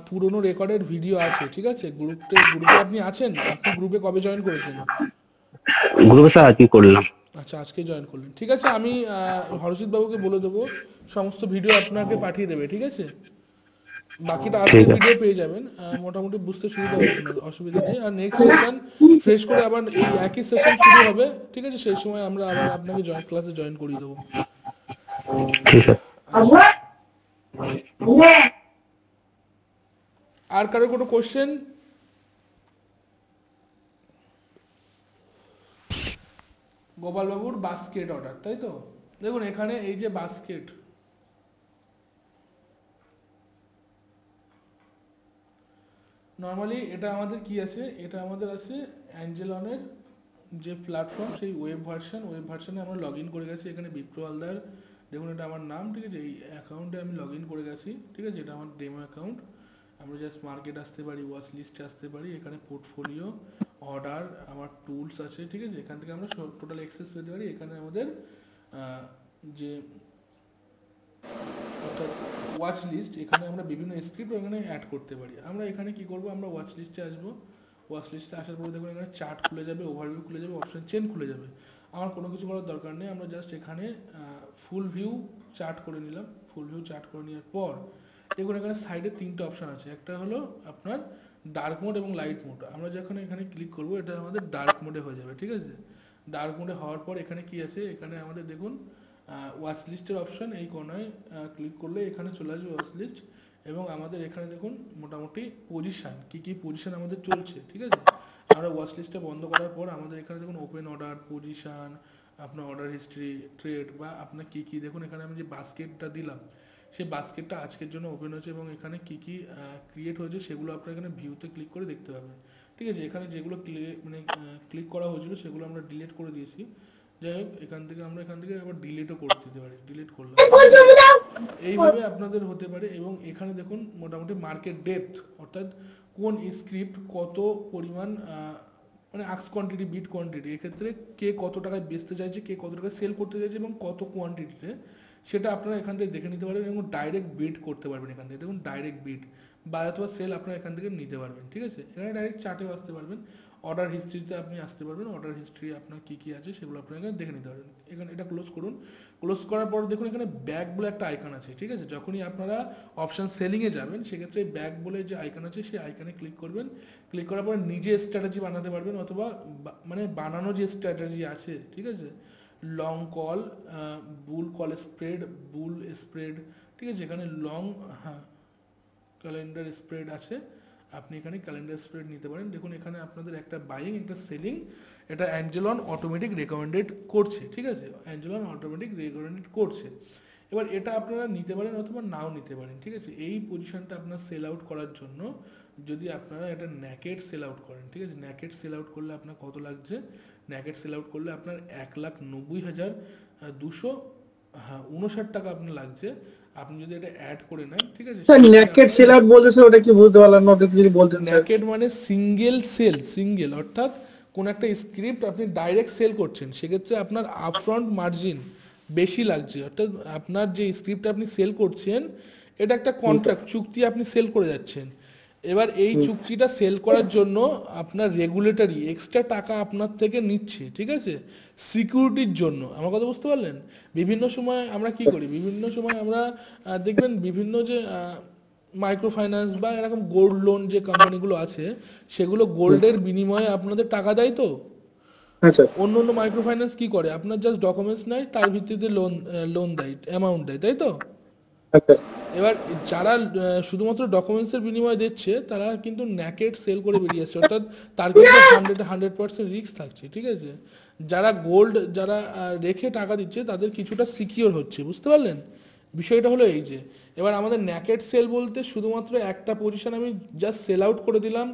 পুরনো রেকর্ডের ভিডিও আছে, ঠিক আছে? গ্রুপে আপনি আছেন? আপনি গ্রুপে কবে জয়েন করেছেন? গ্রুপে স্যার আজকে করলাম। আচ্ছা, আজকে জয়েন করলেন, ঠিক আছে। আমি হরষিত বাবুকে বলে দেবো, সমস্ত ভিডিও আপনাকে পাঠিয়ে দেবে, ঠিক আছে? বাকিটা আজকে ঠিক আছে। ভিডিও পেয়ে যাবেন, মোটামুটি বুঝতে সুবিধা হবে, আপনার অসুবিধা নেই। আর নেক্সট সেশন ফ্রেশ করে আবার এই একই সেশন শুরু হবে, ঠিক আছে? সেই সময় আমরা আবার আপনাকে ক্লাসে জয়েন করিয়ে দেবো। ঠিক আছে। আর কারো কোনো কোশ্চেন? গোপালবাবুর বাস্কেট অর্ডার, তাই তো? দেখুন এখানে এই যে বাস্কেট, নর্মালি এটা আমাদের কি আছে, এটা আমাদের আছে অ্যাঞ্জেলনের যে প্ল্যাটফর্ম, সেই ওয়েব ভার্সনে আমরা লগ ইন করে গেছি। এখানে বিপ্র হালদার, দেখুন এটা আমার নাম, ঠিক আছে? এই অ্যাকাউন্টে আমি লগ ইন করে গেছি, ঠিক আছে? এটা আমার ডেমো অ্যাকাউন্ট। আমরা জাস্ট মার্কেট আসতে পারি, ওয়াচ লিস্টে আসতে পারি, এখানে পোর্টফোলিও, অর্ডার, আমার টুলস আছে, ঠিক আছে? এখান থেকে আমরা টোটাল অ্যাক্সেস পেতে পারি। এখানে আমাদের যে অর্থাৎ ওয়াচ লিস্ট, এখানে আমরা বিভিন্ন স্ক্রিপ্ট এখানে অ্যাড করতে পারি। আমরা এখানে কি করব, আমরা ওয়াচ লিস্টে আসবো। ওয়াচ লিস্টে আসার পরে দেখুন এখানে চার্ট খুলে যাবে, ওভারভিউ খুলে যাবে, অপশন চেন খুলে যাবে। আমার কোনো কিছু করার দরকার নেই, আমরা জাস্ট এখানে ফুল ভিউ চার্ট করে নিলাম। ফুল ভিউ চার্ট করে নেওয়ার পর দেখুন এখানে সাইডে তিনটে অপশান আছে। একটা হলো আপনার ডার্ক মোড এবং লাইট মোড। আমরা যখন এখানে ক্লিক করব এটা আমাদের ডার্ক মোডে হয়ে যাবে, ঠিক আছে? ডার্ক মোডে হওয়ার পর এখানে কি আছে, এখানে আমাদের দেখুন ওয়াচ লিস্টের অপশান, এই কোনায় ক্লিক করলে এখানে চলে আসবে ওয়াচ লিস্ট। এবং আমাদের এখানে দেখুন মোটামুটি পজিশান, কী পজিশান আমাদের চলছে, ঠিক আছে? আমরা ওয়াচ লিস্টটা বন্ধ করার পর আমাদের এখানে দেখুন ওপেন অর্ডার, পজিশান, আপনার অর্ডার হিস্ট্রি, ট্রেড বা আপনার কী দেখুন এখানে আমি যে বাস্কেটটা দিলাম, সেই বাস্কেটটা আজকের জন্য ওপেন হয়েছে এবং এখানে কী ক্রিয়েট হয়েছে সেগুলো আপনার এখানে ভিউতে ক্লিক করে দেখতে পাবেন, ঠিক আছে? এখানে যেগুলো ক্লিক করা হয়েছিল সেগুলো আমরা ডিলিট করে দিয়েছি। যাই হোক, এখান থেকে আবার ডিলিটও করে দিতে পারি, ডিলিট করলাম। এইভাবে আপনাদের হতে পারে। এবং এখানে দেখুন মোটামুটি মার্কেট ডেপথ, অর্থাৎ কোন স্ক্রিপ্ট কত পরিমাণ মানে আক্স কোয়ান্টিটি, বিট কোয়ান্টিটি, এক্ষেত্রে কে কত টাকায় বেচতে চাইছে, কে কত টাকায় সেল করতে চাইছে এবং কত কোয়ান্টিটিতে, সেটা আপনারা এখান থেকে দেখে নিতে পারবেন এবং ডাইরেক্ট বিড করতে পারবেন। এখান থেকে দেখুন ডাইরেক্ট বিড বাই অথবা সেল আপনারা এখান থেকে নিতে পারবেন, ঠিক আছে? এখানে ডাইরেক্ট চার্টেও আসতে পারবেন, অর্ডার হিস্ট্রিতে আপনি আসতে পারবেন, অর্ডার হিস্ট্রি আপনার কী আছে সেগুলো আপনারা এখানে দেখে নিতে পারবেন। এখানে এটা ক্লোজ করুন। ক্লোজ করার পর দেখুন এখানে ব্যাক বলে একটা আইকন আছে, ঠিক আছে? যখনই আপনারা অপশান সেলিংয়ে যাবেন সেক্ষেত্রে ব্যাক বলে যে আইকন আছে সেই আইকনে ক্লিক করবেন। ক্লিক করার পর নিজে স্ট্র্যাটেজি বানাতে পারবেন, অথবা মানে বানানো যে স্ট্র্যাটেজি আছে, ঠিক আছে? লং কল, বুল কল স্প্রেড, বুল স্প্রেড, ঠিক আছে? এখানে লং, হ্যাঁ, ক্যালেন্ডার স্প্রেড আছে, আপনি এখানে ক্যালেন্ডার স্প্রেড নিতে পারেন। দেখুন এখানে আপনাদের একটা বাইং, একটা সেলিং, এটা অ্যাঞ্জেলন অটোমেটিক রেকমেন্ডেড করছে, ঠিক আছে? অ্যাঞ্জেলন অটোমেটিক রেকমেন্ডেড করছে। এবার এটা আপনারা নিতে পারেন অথবা নাও নিতে পারেন, ঠিক আছে? এই পজিশনটা আপনার সেল আউট করার জন্য যদি আপনারা এটা ন্যাকেড সেল আউট করেন, ঠিক আছে? ন্যাকেড সেল আউট করলে আপনার কত লাগছে, ন্যাকেড সেল আউট করলে আপনার 1,90,259 টাকা আপনার লাগছে। আপনি যদি এটা অ্যাড করে নেন, ঠিক আছে? স্যার নেকেড সেল আউট বলতে স্যার ওটা কি বুঝতে পারলাম না, ওটা একটু যদি বলতেন স্যার। নেকেড মানে সিঙ্গেল সেল, সিঙ্গেল, অর্থাৎ কোন একটা স্ক্রিপ্ট আপনি ডাইরেক্ট সেল করছেন, সেক্ষেত্রে আপনার আপফ্রন্ট মার্জিন বেশি লাগছে। অর্থাৎ আপনার যে স্ক্রিপ্ট আপনি সেল করছেন এটা একটা কন্ট্রাক্ট, চুক্তি, আপনি সেল করে যাচ্ছেন। এবার এই চুক্তিটা সেল করার জন্য আপনার রেগুলেটরি এক্সট্রা টাকা আপনার থেকে নিচ্ছে, ঠিক আছে? সিকিউরিটির জন্য। আমার কথা বুঝতে পারলেন? বিভিন্ন সময় আমরা কি করি, বিভিন্ন সময় আমরা দেখবেন বিভিন্ন যে মাইক্রো ফাইন্যান্স বা এরকম গোল্ড লোন যে কোম্পানিগুলো আছে সেগুলো গোল্ডের বিনিময়ে আপনাদের টাকা দেয়। তো হ্যাঁ স্যার। অন্য অন্য মাইক্রো ফাইন্যান্স কি করে, আপনার জাস্ট ডকুমেন্টস নেয়, তার ভিত্তিতে লোন দেয়, অ্যামাউন্ট দেয়, তাই তো? আচ্ছা এবার যারা শুধুমাত্র ডকুমেন্টসের বিনিময়ে দিচ্ছে তারা কিন্তু ন্যাকেড সেল করে বেরিয়ে আসছে, অর্থাৎ তার কিন্তু 100% রিস্ক থাকছে, ঠিক আছে? যারা গোল্ড যারা রেখে টাকা দিচ্ছে তাদের কিছুটা সিকিওর হচ্ছে, বুঝতে পারলেন? বিষয়টা হলো এই যে এবার আমাদের ন্যাকেড সেল বলতে শুধুমাত্র একটা পজিশন আমি জাস্ট সেল আউট করে দিলাম,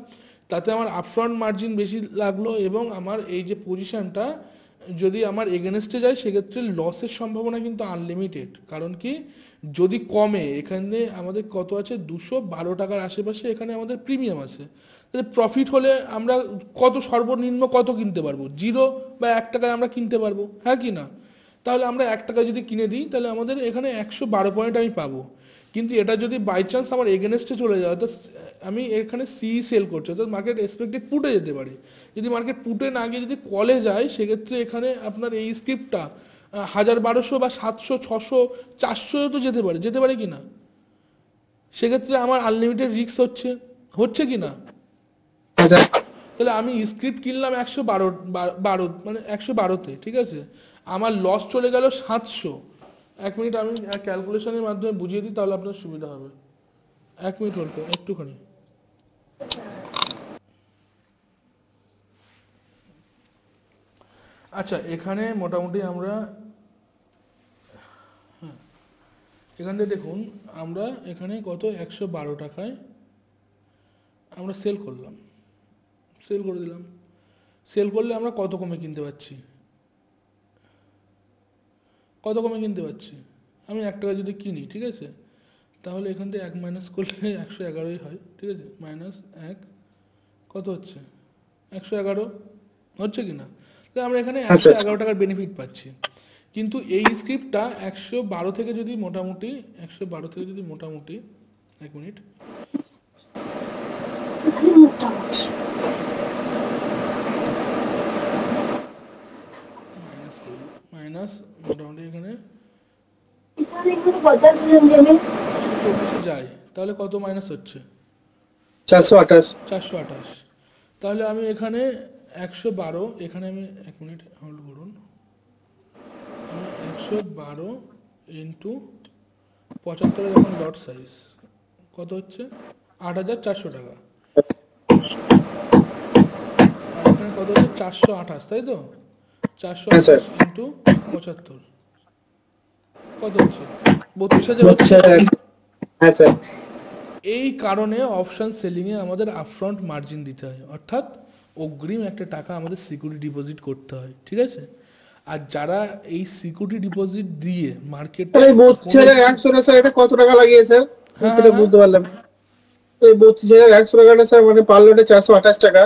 তাতে আমার আপফ্রন্ট মার্জিন বেশি লাগলো এবং আমার এই যে পজিশনটা যদি আমার এগেনস্টে যায় সেক্ষেত্রে লসের সম্ভাবনা কিন্তু আনলিমিটেড। কারণ কি, যদি কমে, এখানে আমাদের কত আছে, 212 টাকার আশেপাশে এখানে আমাদের প্রিমিয়াম আছে, তাহলে প্রফিট হলে আমরা কত সর্বনিম্ন কত কিনতে পারবো, 0 বা 1 টাকায় আমরা কিনতে পারবো, হ্যাঁ কি না? তাহলে আমরা 1 টাকায় যদি কিনে দিই তাহলে আমাদের এখানে 112 পয়েন্ট আমি পাবো। কিন্তু এটা যদি বাই চান্স আমার এগেনস্টে চলে যায়, অর্থাৎ আমি এখানে সি সেল করছি, অর্থাৎ মার্কেট এক্সপেক্টেড পুটে যেতে পারে। যদি মার্কেট পুটে না গিয়ে যদি কলে যায় সেক্ষেত্রে এখানে আপনার এই স্ক্রিপ্টটা 1,000, 1,200 বা 700, 600, 400 তো যেতে পারে কি না? সেক্ষেত্রে আমার আনলিমিটেড রিস্ক হচ্ছে কি না? হ্যাঁ স্যার। তাহলে আমি স্ক্রিপ্ট কিনলাম 112 মানে 112-তে, ঠিক আছে, আমার লস চলে গেল 700। 1 মিনিট, আমি ক্যালকুলেশনের মাধ্যমে বুঝিয়ে দিই, তাহলে আপনার সুবিধা হবে। 1 মিনিট হোল্ড করুন একটুখানি। আচ্ছা, এখানে মোটামুটি আমরা এখান থেকে দেখুন, আমরা এখানে কত 112 টাকায় আমরা সেল করলাম, সেল করে দিলাম। সেল করলে আমরা কত কমে কিনতে পারছি, কত কমে কিনতে পারছি? আমি 1 টাকা যদি কিনি, ঠিক আছে, তাহলে এখান থেকে 1 মাইনাস করলে 111ই হয়, ঠিক আছে, -1 কত হচ্ছে? 111 হচ্ছে কি না? তো আমরা এখানে হ্যাঁ স্যার। 111 টাকার বেনিফিট পাচ্ছি। কিন্তু এই স্ক্রিপ্টটা 112 থেকে যদি মোটামুটি 1 মিনিট, মাইনাস মোটামুটি এখানে 124 যায়, তাহলে কত মাইনাস হচ্ছে? 428। 428। তাহলে আমি এখানে 112, এখানে আমি 1 মিনিট হোল্ড করুন, আমি 112 ইন্টু 75 এখন লট সাইজ কত হচ্ছে? 8400 টাকা। আর এখানে কত হচ্ছে? 428, তাই তো? হ্যাঁ স্যার। 428 ইন্টু 75 কত হচ্ছে? 32,000 হচ্ছে। 32,000। হ্যাঁ স্যার। এই কারণে অপশন সেলিংয়ে আমাদের আপফ্রন্ট মার্জিন দিতে হয়, অর্থাৎ অগ্রিম একটা টাকা আমাদের সিকিউরিটি ডিপোজিট করতে হয়, ঠিক আছে। আর যারা এই সিকিউরিটি ডিপোজিট দিয়ে মার্কেটে, এই 32,100 স্যার, এটা কত টাকা লাগিয়ে স্যার? হ্যাঁ এটা হ্যাঁ হ্যাঁ, বুঝতে পারলাম না। এই 32,100 টাকাটা স্যার মানে পার লটে 428 টাকা।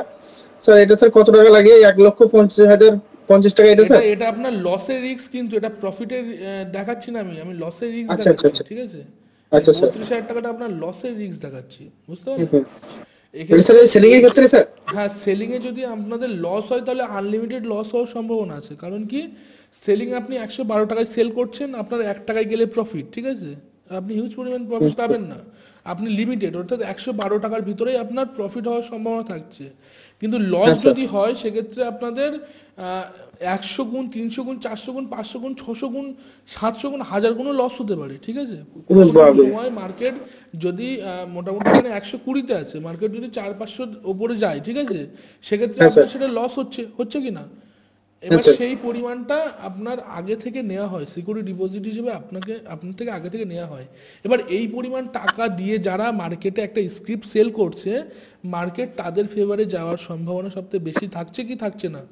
স্যার এটা স্যার কত টাকা লাগে? 1,50,050 টাকা এটা এটা স্যার? এটা আপনার লসের রিস্ক, কিন্তু এটা প্রফিটের দেখাচ্ছি না, আমি লসের রিস্ক আচ্ছা আচ্ছা দেখাচ্ছি, আচ্ছা। ঠিক আছে। এই আচ্ছা স্যার। 32,000 টাকাটা আপনার লসের রিস্ক দেখাচ্ছি, বুঝতে হুম পারলেন? হুম। এটা স্যার এক্ষেত্রে সেলিং এর ক্ষেত্রে স্যার? হ্যাঁ, সেলিংয়ে যদি আপনাদের লস হয়, তাহলে আনলিমিটেড লস হওয়ার সম্ভাবনা আছে। কারণ কি, সেলিং আপনি 112 টাকায় সেল করছেন, আপনার 1 টাকায় গেলে প্রফিট, ঠিক আছে, আপনি হিউজ পরিমাণ প্রফিট পাবেন না। আপনি লিমিটেড, অর্থাৎ 112 টাকার ভিতরেই আপনার প্রফিট হওয়ার সম্ভাবনা থাকছে। কিন্তু লস হ্যাঁ স্যার। যদি হয়, সেক্ষেত্রে আপনাদের 100 গুণ, 300 গুণ, 400 গুণ, 500 গুণ, 600 গুণ, 700 গুণ, 1000 গুণও লস হতে পারে, ঠিক আছে। কোনো কোনো বাবা। সময় মার্কেট যদি মোটামুটি এখানে 120-তে আছে, মার্কেট যদি 400-500 ওপরে যায়, ঠিক আছে, সেক্ষেত্রে হ্যাঁ স্যার। আপনার সেটা লস হচ্ছে কি না? হ্যাঁ এবার স্যার। সেই পরিমাণটা আপনার আগে থেকে নেওয়া হয়, সিকিউরিটি ডিপোজিট হিসেবে আপনার থেকে আগে থেকে নেওয়া হয়। এবার এই পরিমাণ টাকা দিয়ে যারা মার্কেটে একটা স্ক্রিপ্ট সেল করছে, মার্কেট তাদের ফেভারে যাওয়ার সম্ভাবনা সবথেকে বেশি থাকছে কি থাকছে না?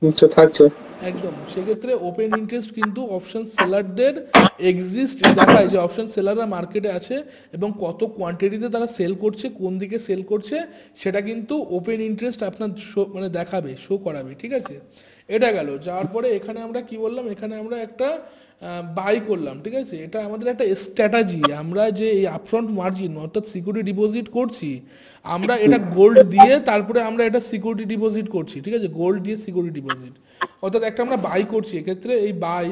আচ্ছা, থাকছে। একদম। সেক্ষেত্রে ওপেন ইন্টারেস্ট কিন্তু অপশন সেলারদের এক্সিস্ট দেখায়, যে অপশন সেলাররা মার্কেটে আছে এবং কত কোয়ান্টিটিতে তারা সেল করছে, কোন দিকে সেল করছে, সেটা কিন্তু ওপেন ইন্টারেস্ট আপনার মানে দেখাবে, শো করাবে, ঠিক আছে। এটা গেল। যাওয়ার পরে এখানে আমরা কি বললাম, এখানে আমরা একটা বাই করলাম, ঠিক আছে। এটা আমাদের একটা স্ট্র্যাটাজি। আমরা যে এই আপফ্রন্ট মার্জিন অর্থাৎ সিকিউরিটি ডিপোজিট করছি, আমরা এটা গোল্ড দিয়ে তারপরে আমরা এটা সিকিউরিটি ডিপোজিট করছি, ঠিক আছে, গোল্ড দিয়ে সিকিউরিটি ডিপোজিট। অর্থাৎ একটা আমরা বাই করছি, এক্ষেত্রে এই বাই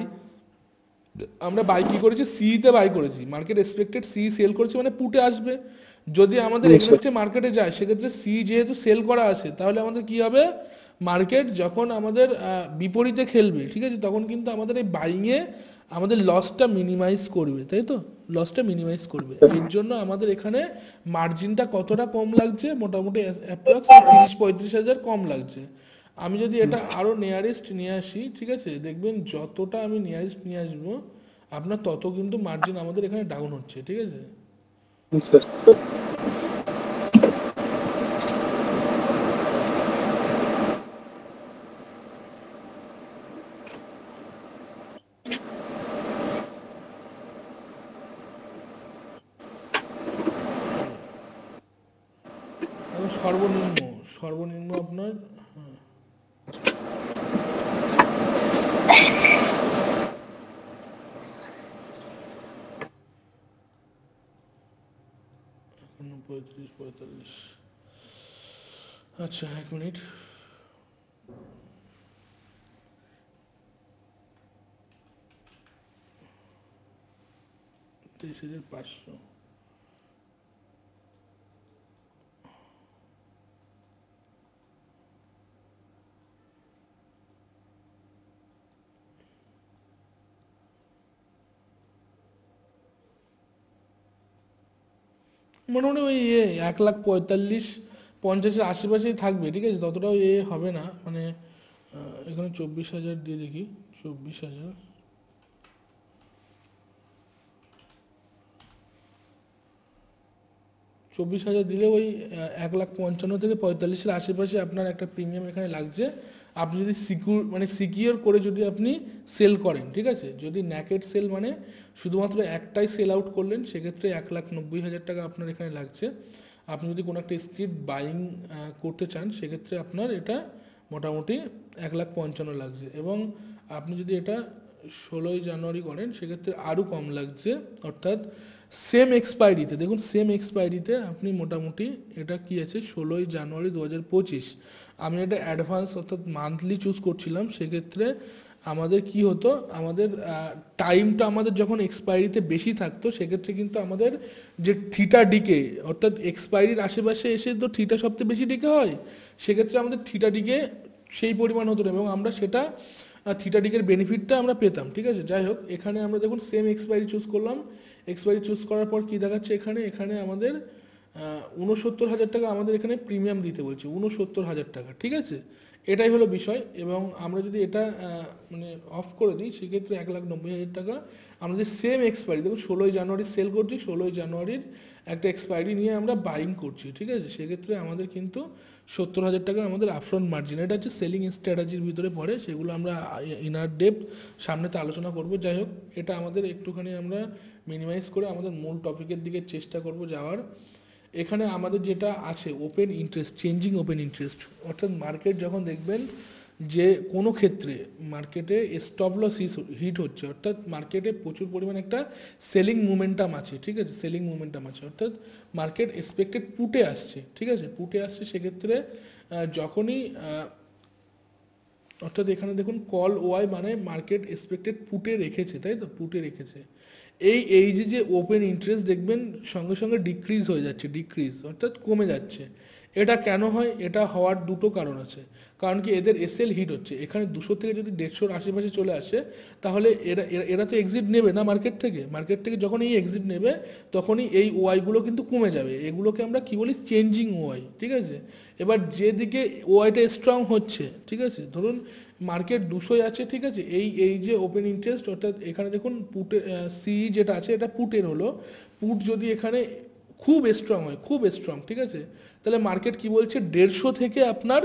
আমরা বাই কি করেছি, সিতে বাই করেছি, মার্কেট এক্সপেক্টেড সি সেল করছে, মানে পুটে আসবে। যদি আমাদের আচ্ছা। এগনেস্টে মার্কেটে যায়, সেক্ষেত্রে সি যেহেতু সেল করা আছে, তাহলে আমাদের কি হবে, মার্কেট যখন আমাদের বিপরীতে খেলবে, ঠিক আছে, তখন কিন্তু আমাদের এই বাইংয়ে আমাদের লসটা মিনিমাইজ করবে, তাই তো, লসটা মিনিমাইজ করবে। এর জন্য আমাদের এখানে মার্জিনটা কতটা কম লাগছে, মোটামুটি অ্যাপ্রক্স 30-35 হাজার কম লাগছে। আমি যদি এটা আরও নিয়ারেস্ট নিয়ে আসি, ঠিক আছে, দেখবেন যতটা আমি নিয়ারেস্ট নিয়ে আসবো, আপনার তত কিন্তু মার্জিন আমাদের এখানে ডাউন হচ্ছে, ঠিক আছে। স্যার। এখন সর্বনিম্ন, সর্বনিম্ন আপনার 35-45। আচ্ছা, 1 মিনিট। 23,500। মোটামুটি ওই 1,45,50,000 আশেপাশেই থাকবে, ঠিক আছে, ততটাও হবে না, মানে এখানে 24,000 দিয়ে দেখি, 24,000, 24,000 দিলে ওই 1,55,000 থেকে 45,000 আশেপাশে আপনার একটা প্রিমিয়াম এখানে লাগছে। আপনি যদি সিকিউর করে যদি আপনি সেল করেন, ঠিক আছে, যদি ন্যাকেড সেল মানে শুধুমাত্র একটাই সেল আউট করলেন, সেক্ষেত্রে 1,90,000 টাকা আপনার এখানে লাগছে। আপনি যদি কোনো একটা স্ক্রিপ্ট বাইং করতে চান, সেক্ষেত্রে আপনার এটা মোটামুটি 1,55,000 লাগছে। এবং আপনি যদি এটা 16ই জানুয়ারি করেন, সেক্ষেত্রে আরও কম লাগছে, অর্থাৎ সেম এক্সপায়ারিতে, দেখুন সেম এক্সপায়ারিতে আপনি মোটামুটি এটা কি আছে, 16ই জানুয়ারি 2025, আমি এটা অ্যাডভান্স অর্থাৎ মান্থলি চুজ করছিলাম, সেক্ষেত্রে আমাদের কি হতো, আমাদের টাইমটা আমাদের যখন এক্সপায়ারিতে বেশি থাকতো, সেক্ষেত্রে কিন্তু আমাদের যে থিটা ডিকে, অর্থাৎ এক্সপায়ারির আশেপাশে এসে তো থিটা সবচেয়ে বেশি ডিকে হয়, সেক্ষেত্রে আমাদের থিটা ডিকে সেই পরিমাণ হতো না, এবং আমরা সেটা থিটা ডিকের বেনিফিটটা আমরা পেতাম, ঠিক আছে। যাই হোক, এখানে আমরা দেখুন সেম এক্সপায়ারি চুজ করলাম, এক্সপায়ারি চুজ করার পর কি দেখাচ্ছে, এখানে আমাদের 69,000 টাকা আমাদের এখানে প্রিমিয়াম দিতে বলছে, 69,000 টাকা, ঠিক আছে, এটাই হলো বিষয়। এবং আমরা যদি এটা মানে অফ করে দিই, সেক্ষেত্রে 1,90,000 টাকা আমাদের সেম এক্সপায়ারি, দেখুন 16ই জানুয়ারি সেল করছি, 16ই জানুয়ারির একটা এক্সপায়ারি নিয়ে আমরা বাইং করছি, ঠিক আছে, সেক্ষেত্রে আমাদের কিন্তু 70,000 টাকা আমাদের আপফ্রন্ট মার্জিন, এটা হচ্ছে সেলিং স্ট্র্যাটেজির ভিতরে পড়ে, সেগুলো আমরা ইনার ডেপথ সামনেতে আলোচনা করব। যাই হোক, এটা আমাদের একটুখানি আমরা মিনিমাইজ করে আমাদের মূল টপিকের দিকে চেষ্টা করব যাওয়ার। এখানে আমাদের যেটা আছে open interest, changing open interest, অর্থাৎ মার্কেট যখন দেখবেন যে কোনো ক্ষেত্রে মার্কেটে স্টপ লস হিট হচ্ছে, অর্থাৎ মার্কেটে প্রচুর পরিমাণে একটা সেলিং মুমেন্টাম আছে, ঠিক আছে, সেলিং মুমেন্টাম আছে, অর্থাৎ মার্কেট এক্সপেক্টেড পুটে আসছে, ঠিক আছে, পুটে আসছে, সেক্ষেত্রে যখনই অর্থাৎ এখানে দেখুন কল ওয়াই মানে মার্কেট এক্সপেক্টেড পুটে রেখেছে, তাই তো, পুটে রেখেছে, এই যে ওপেন ইন্টারেস্ট দেখবেন সঙ্গে সঙ্গে ডিক্রিজ হয়ে যাচ্ছে, ডিক্রিজ অর্থাৎ কমে যাচ্ছে। এটা কেন হয়, এটা হওয়ার দুটো কারণ আছে। কারণ কি, এদের এসএল হিট হচ্ছে, এখানে 200 থেকে যদি 150-র আশেপাশে চলে আসে, তাহলে এরা এরা এরা তো এক্সিট নেবে না মার্কেট থেকে যখন এই এক্সিট নেবে, তখনই এই ওয়াইগুলো কিন্তু কমে যাবে, এগুলোকে আমরা কি বলি, চেঞ্জিং ওয়াই, ঠিক আছে। এবার যেদিকে ওয়াইটা স্ট্রং হচ্ছে, ঠিক আছে, ধরুন মার্কেট 200 আছে, ঠিক আছে, এই যে ওপেন ইন্টারেস্ট, অর্থাৎ এখানে দেখুন পুটে সি যেটা আছে এটা পুটের হলো, পুট যদি এখানে খুব স্ট্রং হয়, খুব স্ট্রং, ঠিক আছে, তাহলে মার্কেট কি বলছে, 150 থেকে আপনার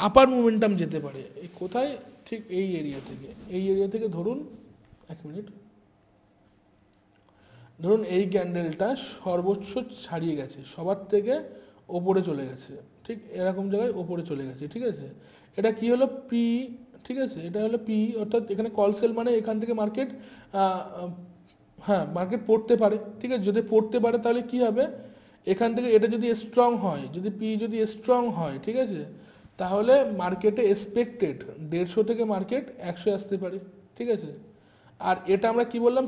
আপার মোমেন্টাম যেতে পারে, এই কোথায়, ঠিক এই এরিয়া থেকে ধরুন, এক মিনিট, ধরুন এই ক্যান্ডেলটা সর্বোচ্চ ছাড়িয়ে গেছে, সবার থেকে ওপরে চলে গেছে, ঠিক এরকম জায়গায় ওপরে চলে গেছে, ঠিক আছে, এটা কি হলো, পি, ঠিক আছে, এটা হলো পি, অর্থাৎ এখানে কল সেল মানে এখান থেকে মার্কেট, হ্যাঁ মার্কেট পড়তে পারে, ঠিক আছে, যদি পড়তে পারে তাহলে কি হবে, এখান থেকে এটা যদি স্ট্রং হয়, যদি পি যদি স্ট্রং হয়, ঠিক আছে, তাহলে মার্কেটে এক্সপেক্টেড 150 থেকে মার্কেট 100 আসতে পারে, ঠিক আছে। আর এটা আমরা কি বললাম,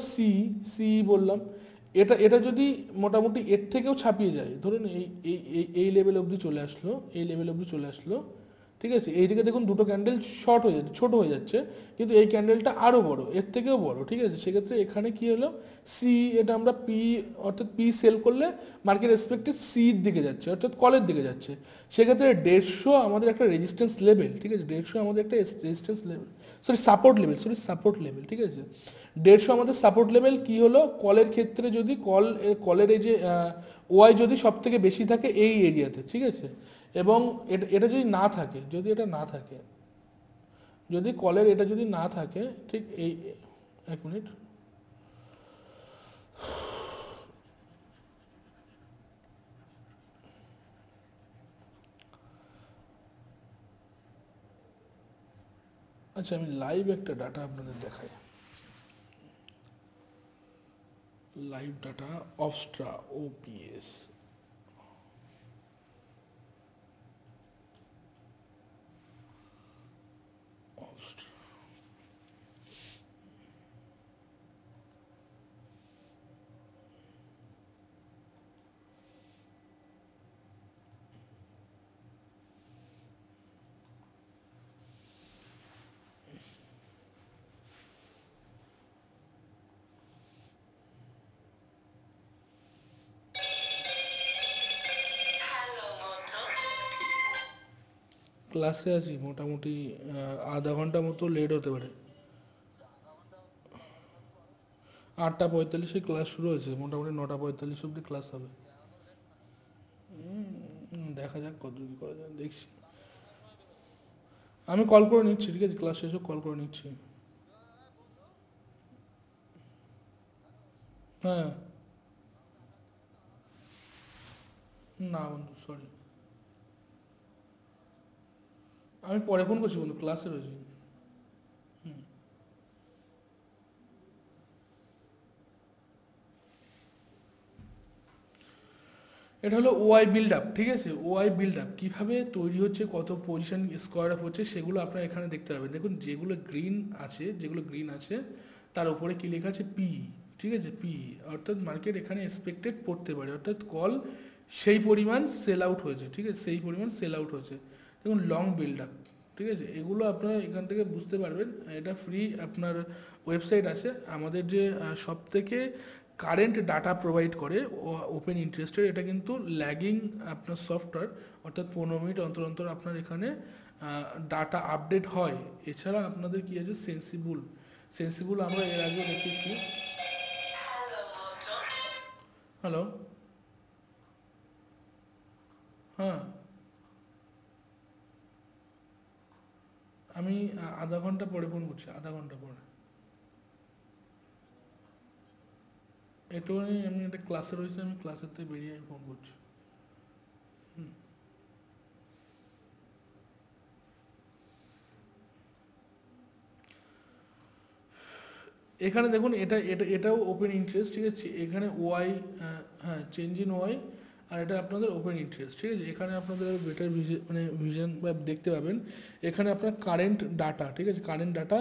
সি বললাম, এটা যদি মোটামুটি এর থেকেও ছাপিয়ে যায়, ধরুন এই লেভেল অবধি চলে আসলো, এই লেভেল অবধি চলে আসলো, ঠিক আছে, এইদিকে দেখুন দুটো ক্যান্ডেল শর্ট হয়ে যাচ্ছে, ছোট হয়ে যাচ্ছে, কিন্তু এই ক্যান্ডেলটা আরও বড়, এর থেকেও বড়, ঠিক আছে, সেক্ষেত্রে এখানে কি হলো, সি, এটা আমরা পি, অর্থাৎ পি সেল করলে মার্কেট এক্সপেক্টেড সির দিকে যাচ্ছে, অর্থাৎ কলের দিকে যাচ্ছে, সেক্ষেত্রে 150 আমাদের একটা রেজিস্ট্যান্স লেভেল, ঠিক আছে, 150 আমাদের একটা রেজিস্ট্যান্স লেভেল, সাপোর্ট লেভেল, ঠিক আছে, 150 আমাদের সাপোর্ট লেভেল কি হলো, কলের ক্ষেত্রে যদি কলের এই যে ওয়াই যদি সব থেকে বেশি থাকে এই এরিয়াতে, ঠিক আছে, এবং এটা যদি না থাকে, যদি কলের এটা যদি না থাকে, ঠিক এই, এক মিনিট, আচ্ছা আমি লাইভ একটা ডাটা আপনাদের দেখাই, লাইভ ডাটা অফস্ট্রা ওপিএস, ক্লাসে আছি মোটামুটি আধা ঘন্টা মতো লেট হতে পারে। 8:45 ক্লাস শুরু হয়েছে, মোটামুটি 9:45 অবধি ক্লাস হবে। দেখা যাক কত কী করা যায়, দেখছি। আমি কল করে নিচ্ছি, ঠিক আছে? ক্লাস শেষে কল করে নিচ্ছি। হ্যাঁ, না বন্ধু সরি, আমি পরে ফোন করছি বন্ধু, ক্লাসে রয়েছি। এটা হলো ওআই বিল্ড আপ, ঠিক আছে? ওআই বিল্ড আপ কীভাবে তৈরি হচ্ছে, কত পজিশন স্কোয়ার আপ হচ্ছে, সেগুলো আপনারা এখানে দেখতে পাবেন। দেখুন যেগুলো গ্রিন আছে তার উপরে কি লেখা আছে? পি, ঠিক আছে? পি অর্থাৎ মার্কেট এখানে এক্সপেক্টেড পড়তে পারে, অর্থাৎ কল সেই পরিমাণ সেল আউট হয়েছে, ঠিক আছে? সেই পরিমাণ সেল আউট হয়েছে। দেখুন লং বিল্ড আপ, ঠিক আছে? এগুলো আপনারা এখান থেকে বুঝতে পারবেন। এটা ফ্রি আপনার ওয়েবসাইট আছে। আমাদের যে সব থেকে কারেন্ট ডাটা প্রোভাইড করে ওপেন ইন্টারেস্টের, এটা কিন্তু ল্যাগিং আপনার সফটওয়্যার, অর্থাৎ 15 মিনিট অন্তর অন্তর আপনার এখানে ডাটা আপডেট হয়। এছাড়া আপনাদের কি আছে? সেন্সিবল আমরা এর আগে দেখেছি। হ্যালো, হ্যাঁ, আমি আধা ঘন্টা পরে ফোন করছি, আধা ঘন্টা পরে। একটুখানি আমি একটা ক্লাসে রয়েছি, আমি ক্লাসের থেকে বেরিয়ে আমি ফোন করছি। এখানে দেখুন এটাও ওপেন ইন্টারেস্ট, ঠিক আছে? এখানে ওয়াই, হ্যাঁ, চেঞ্জ ইন ওয়াই, আর এটা আপনাদের ওপেন ইন্টারেস্ট, ঠিক আছে? এখানে আপনাদের বেটার ভিশন বা দেখতে পাবেন। এখানে আপনার কারেন্ট ডাটা, ঠিক আছে? কারেন্ট ডাটা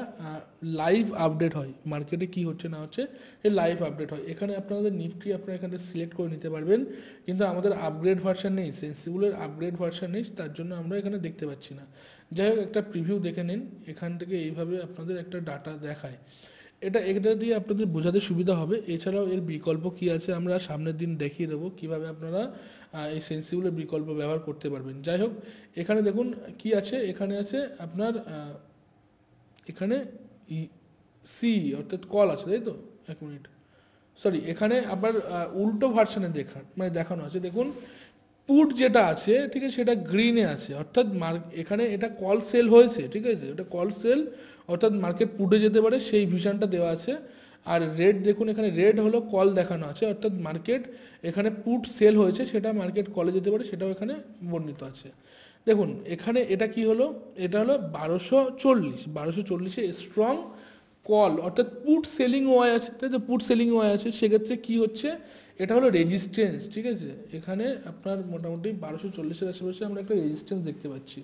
লাইভ আপডেট হয়, মার্কেটে কি হচ্ছে না হচ্ছে এই লাইভ আপডেট হয়। এখানে আপনাদের নিফটি আপনারা এখানে সিলেক্ট করে নিতে পারবেন, কিন্তু আমাদের আপগ্রেড ভার্সন নেই, সেন্সিবলের আপগ্রেড ভার্সন নেই, তার জন্য আমরা এখানে দেখতে পাচ্ছি না। যাই হোক, একটা প্রিভিউ দেখে নিন, এখান থেকে এইভাবে আপনাদের একটা ডাটা দেখায়। এটা দিয়ে আপনাদের বোঝাতে সুবিধা হবে। এছাড়াও এর বিকল্প কি আছে আমরা সামনের দিন দেখিয়ে দেবো, কিভাবে আপনারা এই সেন্সিবলের বিকল্প ব্যবহার করতে পারবেন। যাই হোক, এখানে দেখুন কি আছে, এখানে আছে আপনার এখানে সি অর্থাৎ কল আছে, তাই তো? এক মিনিট, সরি, এখানে আবার উল্টো ভার্সনে দেখানো আছে। দেখুন পুট যেটা আছে, ঠিক আছে, সেটা গ্রিনে আছে, অর্থাৎ এখানে এটা কল সেল হয়েছে, ঠিক আছে? এটা কল সেল, অর্থাৎ মার্কেট পুটে যেতে পারে, সেই ভিশনটা দেওয়া আছে। আর রেড দেখুন, এখানে রেড হলো কল দেখানো আছে, অর্থাৎ মার্কেট এখানে পুট সেল হয়েছে, সেটা মার্কেট কলে যেতে পারে, সেটাও এখানে বর্ণিত আছে। দেখুন এখানে এটা কি হলো, এটা হলো 1240 স্ট্রং কল, অর্থাৎ পুট সেলিং ওয়াই আছে, তাই তো? পুট সেলিং ওয়াই আছে, সেক্ষেত্রে কি হচ্ছে, এটা হলো রেজিস্ট্যান্স, ঠিক আছে? এখানে আপনার মোটামুটি 1240-এর আশেপাশে আমরা একটা রেজিস্ট্যান্স দেখতে পাচ্ছি।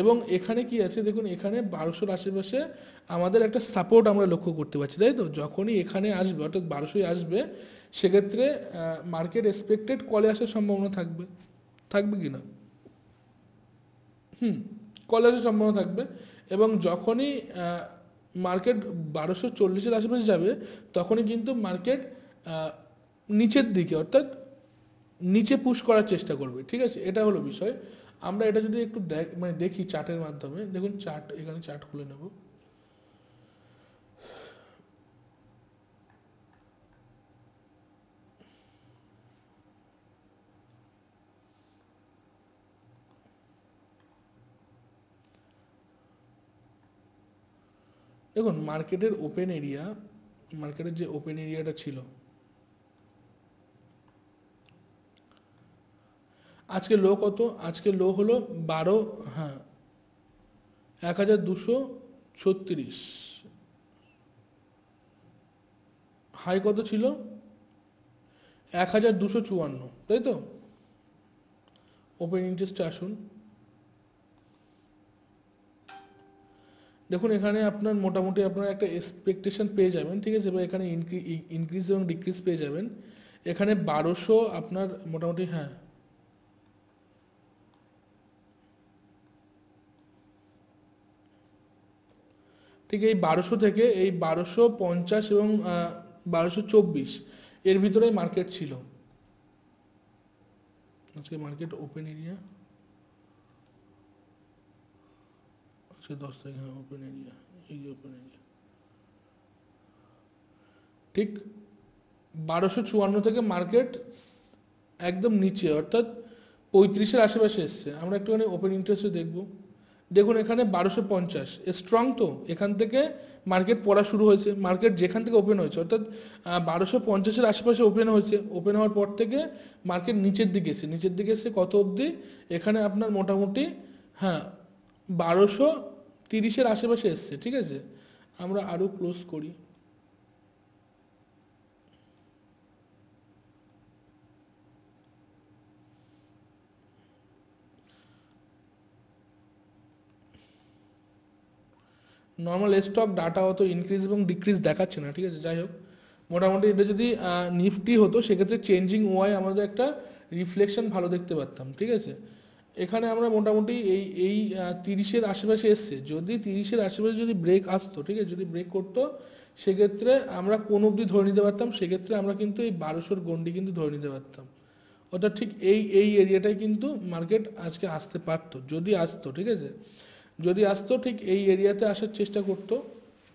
এবং এখানে কি আছে দেখুন, এখানে 1200-র আশেপাশে আমাদের একটা সাপোর্ট আমরা লক্ষ্য করতে পারছি, তাই তো? যখনই এখানে আসবে, অর্থাৎ 1200-ই আসবে, সেক্ষেত্রে মার্কেট এক্সপেক্টেড কলে আসার সম্ভাবনা থাকবে কি না? কলে আসার সম্ভাবনা থাকবে। এবং যখনই মার্কেট 1240-এর আশেপাশে যাবে, তখনই কিন্তু মার্কেট নিচের দিকে, অর্থাৎ নিচে পুশ করার চেষ্টা করবে, ঠিক আছে? এটা হলো বিষয়। আমরা এটা যদি একটু দেখি চার্টের মাধ্যমে, দেখুন চার্ট, এখানে চার্ট খুলে নেব। দেখুন মার্কেটের যে ওপেন এরিয়াটা ছিল, আজকে লো কত? আজকে লো হলো 12, হ্যাঁ, 1236। হাই কত ছিল? 1254, তাই তো? ওপেন ইন্টারেস্টে আসুন। দেখুন এখানে আপনার মোটামুটি আপনারা একটা এক্সপেকটেশন পেয়ে যাবেন, ঠিক আছে? বা এখানে ইনক্রিজ এবং ডিক্রিজ পেয়ে যাবেন। এখানে 1200 আপনার মোটামুটি, হ্যাঁ, ঠিক এই 1200 থেকে এই 1250 এবং 1224 এর ভিতরে মার্কেট ছিল। আজকে মার্কেট ওপেন এরিয়া, আজকে 10 তারিখ, হ্যাঁ ওপেন এরিয়া, এই যে ওপেন এরিয়া, ঠিক 1254 থেকে মার্কেট একদম নিচে অর্থাৎ 35-এর আশেপাশে এসছে। আমরা একটুখানি ওপেন ইন্টারেস্টে দেখব। দেখুন এখানে 1250 স্ট্রং, তো এখান থেকে মার্কেট পড়া শুরু হয়েছে, মার্কেট যেখান থেকে ওপেন হয়েছে অর্থাৎ 1250-এর আশেপাশে ওপেন হয়েছে, ওপেন হওয়ার পর থেকে মার্কেট নিচের দিকে এসে, নিচের দিকে এসে কত অবধি, এখানে আপনার মোটামুটি হ্যাঁ 1230-এর আশেপাশে এসছে, ঠিক আছে। আমরা আরও ক্লোজ করি, নর্মাল স্টক ডাটা অত ইনক্রিজ এবং ডিক্রিজ দেখাচ্ছে না, ঠিক আছে। যাই হোক, মোটামুটি এটা যদি নিফটি হতো সেক্ষেত্রে চেঞ্জিং ওয়াই আমাদের একটা রিফ্লেকশন ভালো দেখতে পারতাম, ঠিক আছে। এখানে আমরা মোটামুটি এই 30-এর আশেপাশে এসছে, যদি 30-এর আশেপাশে যদি ব্রেক আসতো, ঠিক আছে, যদি ব্রেক করতো সেক্ষেত্রে আমরা কোন অবধি ধরে নিতে পারতাম, সেক্ষেত্রে আমরা কিন্তু এই 1200-র গন্ডি কিন্তু ধরে নিতে পারতাম, অর্থাৎ ঠিক এই এরিয়াটাই কিন্তু মার্কেট আজকে আসতে পারতো, যদি আসতো, ঠিক আছে। যদি আসতো ঠিক এই এরিয়াতে আসার চেষ্টা করতো,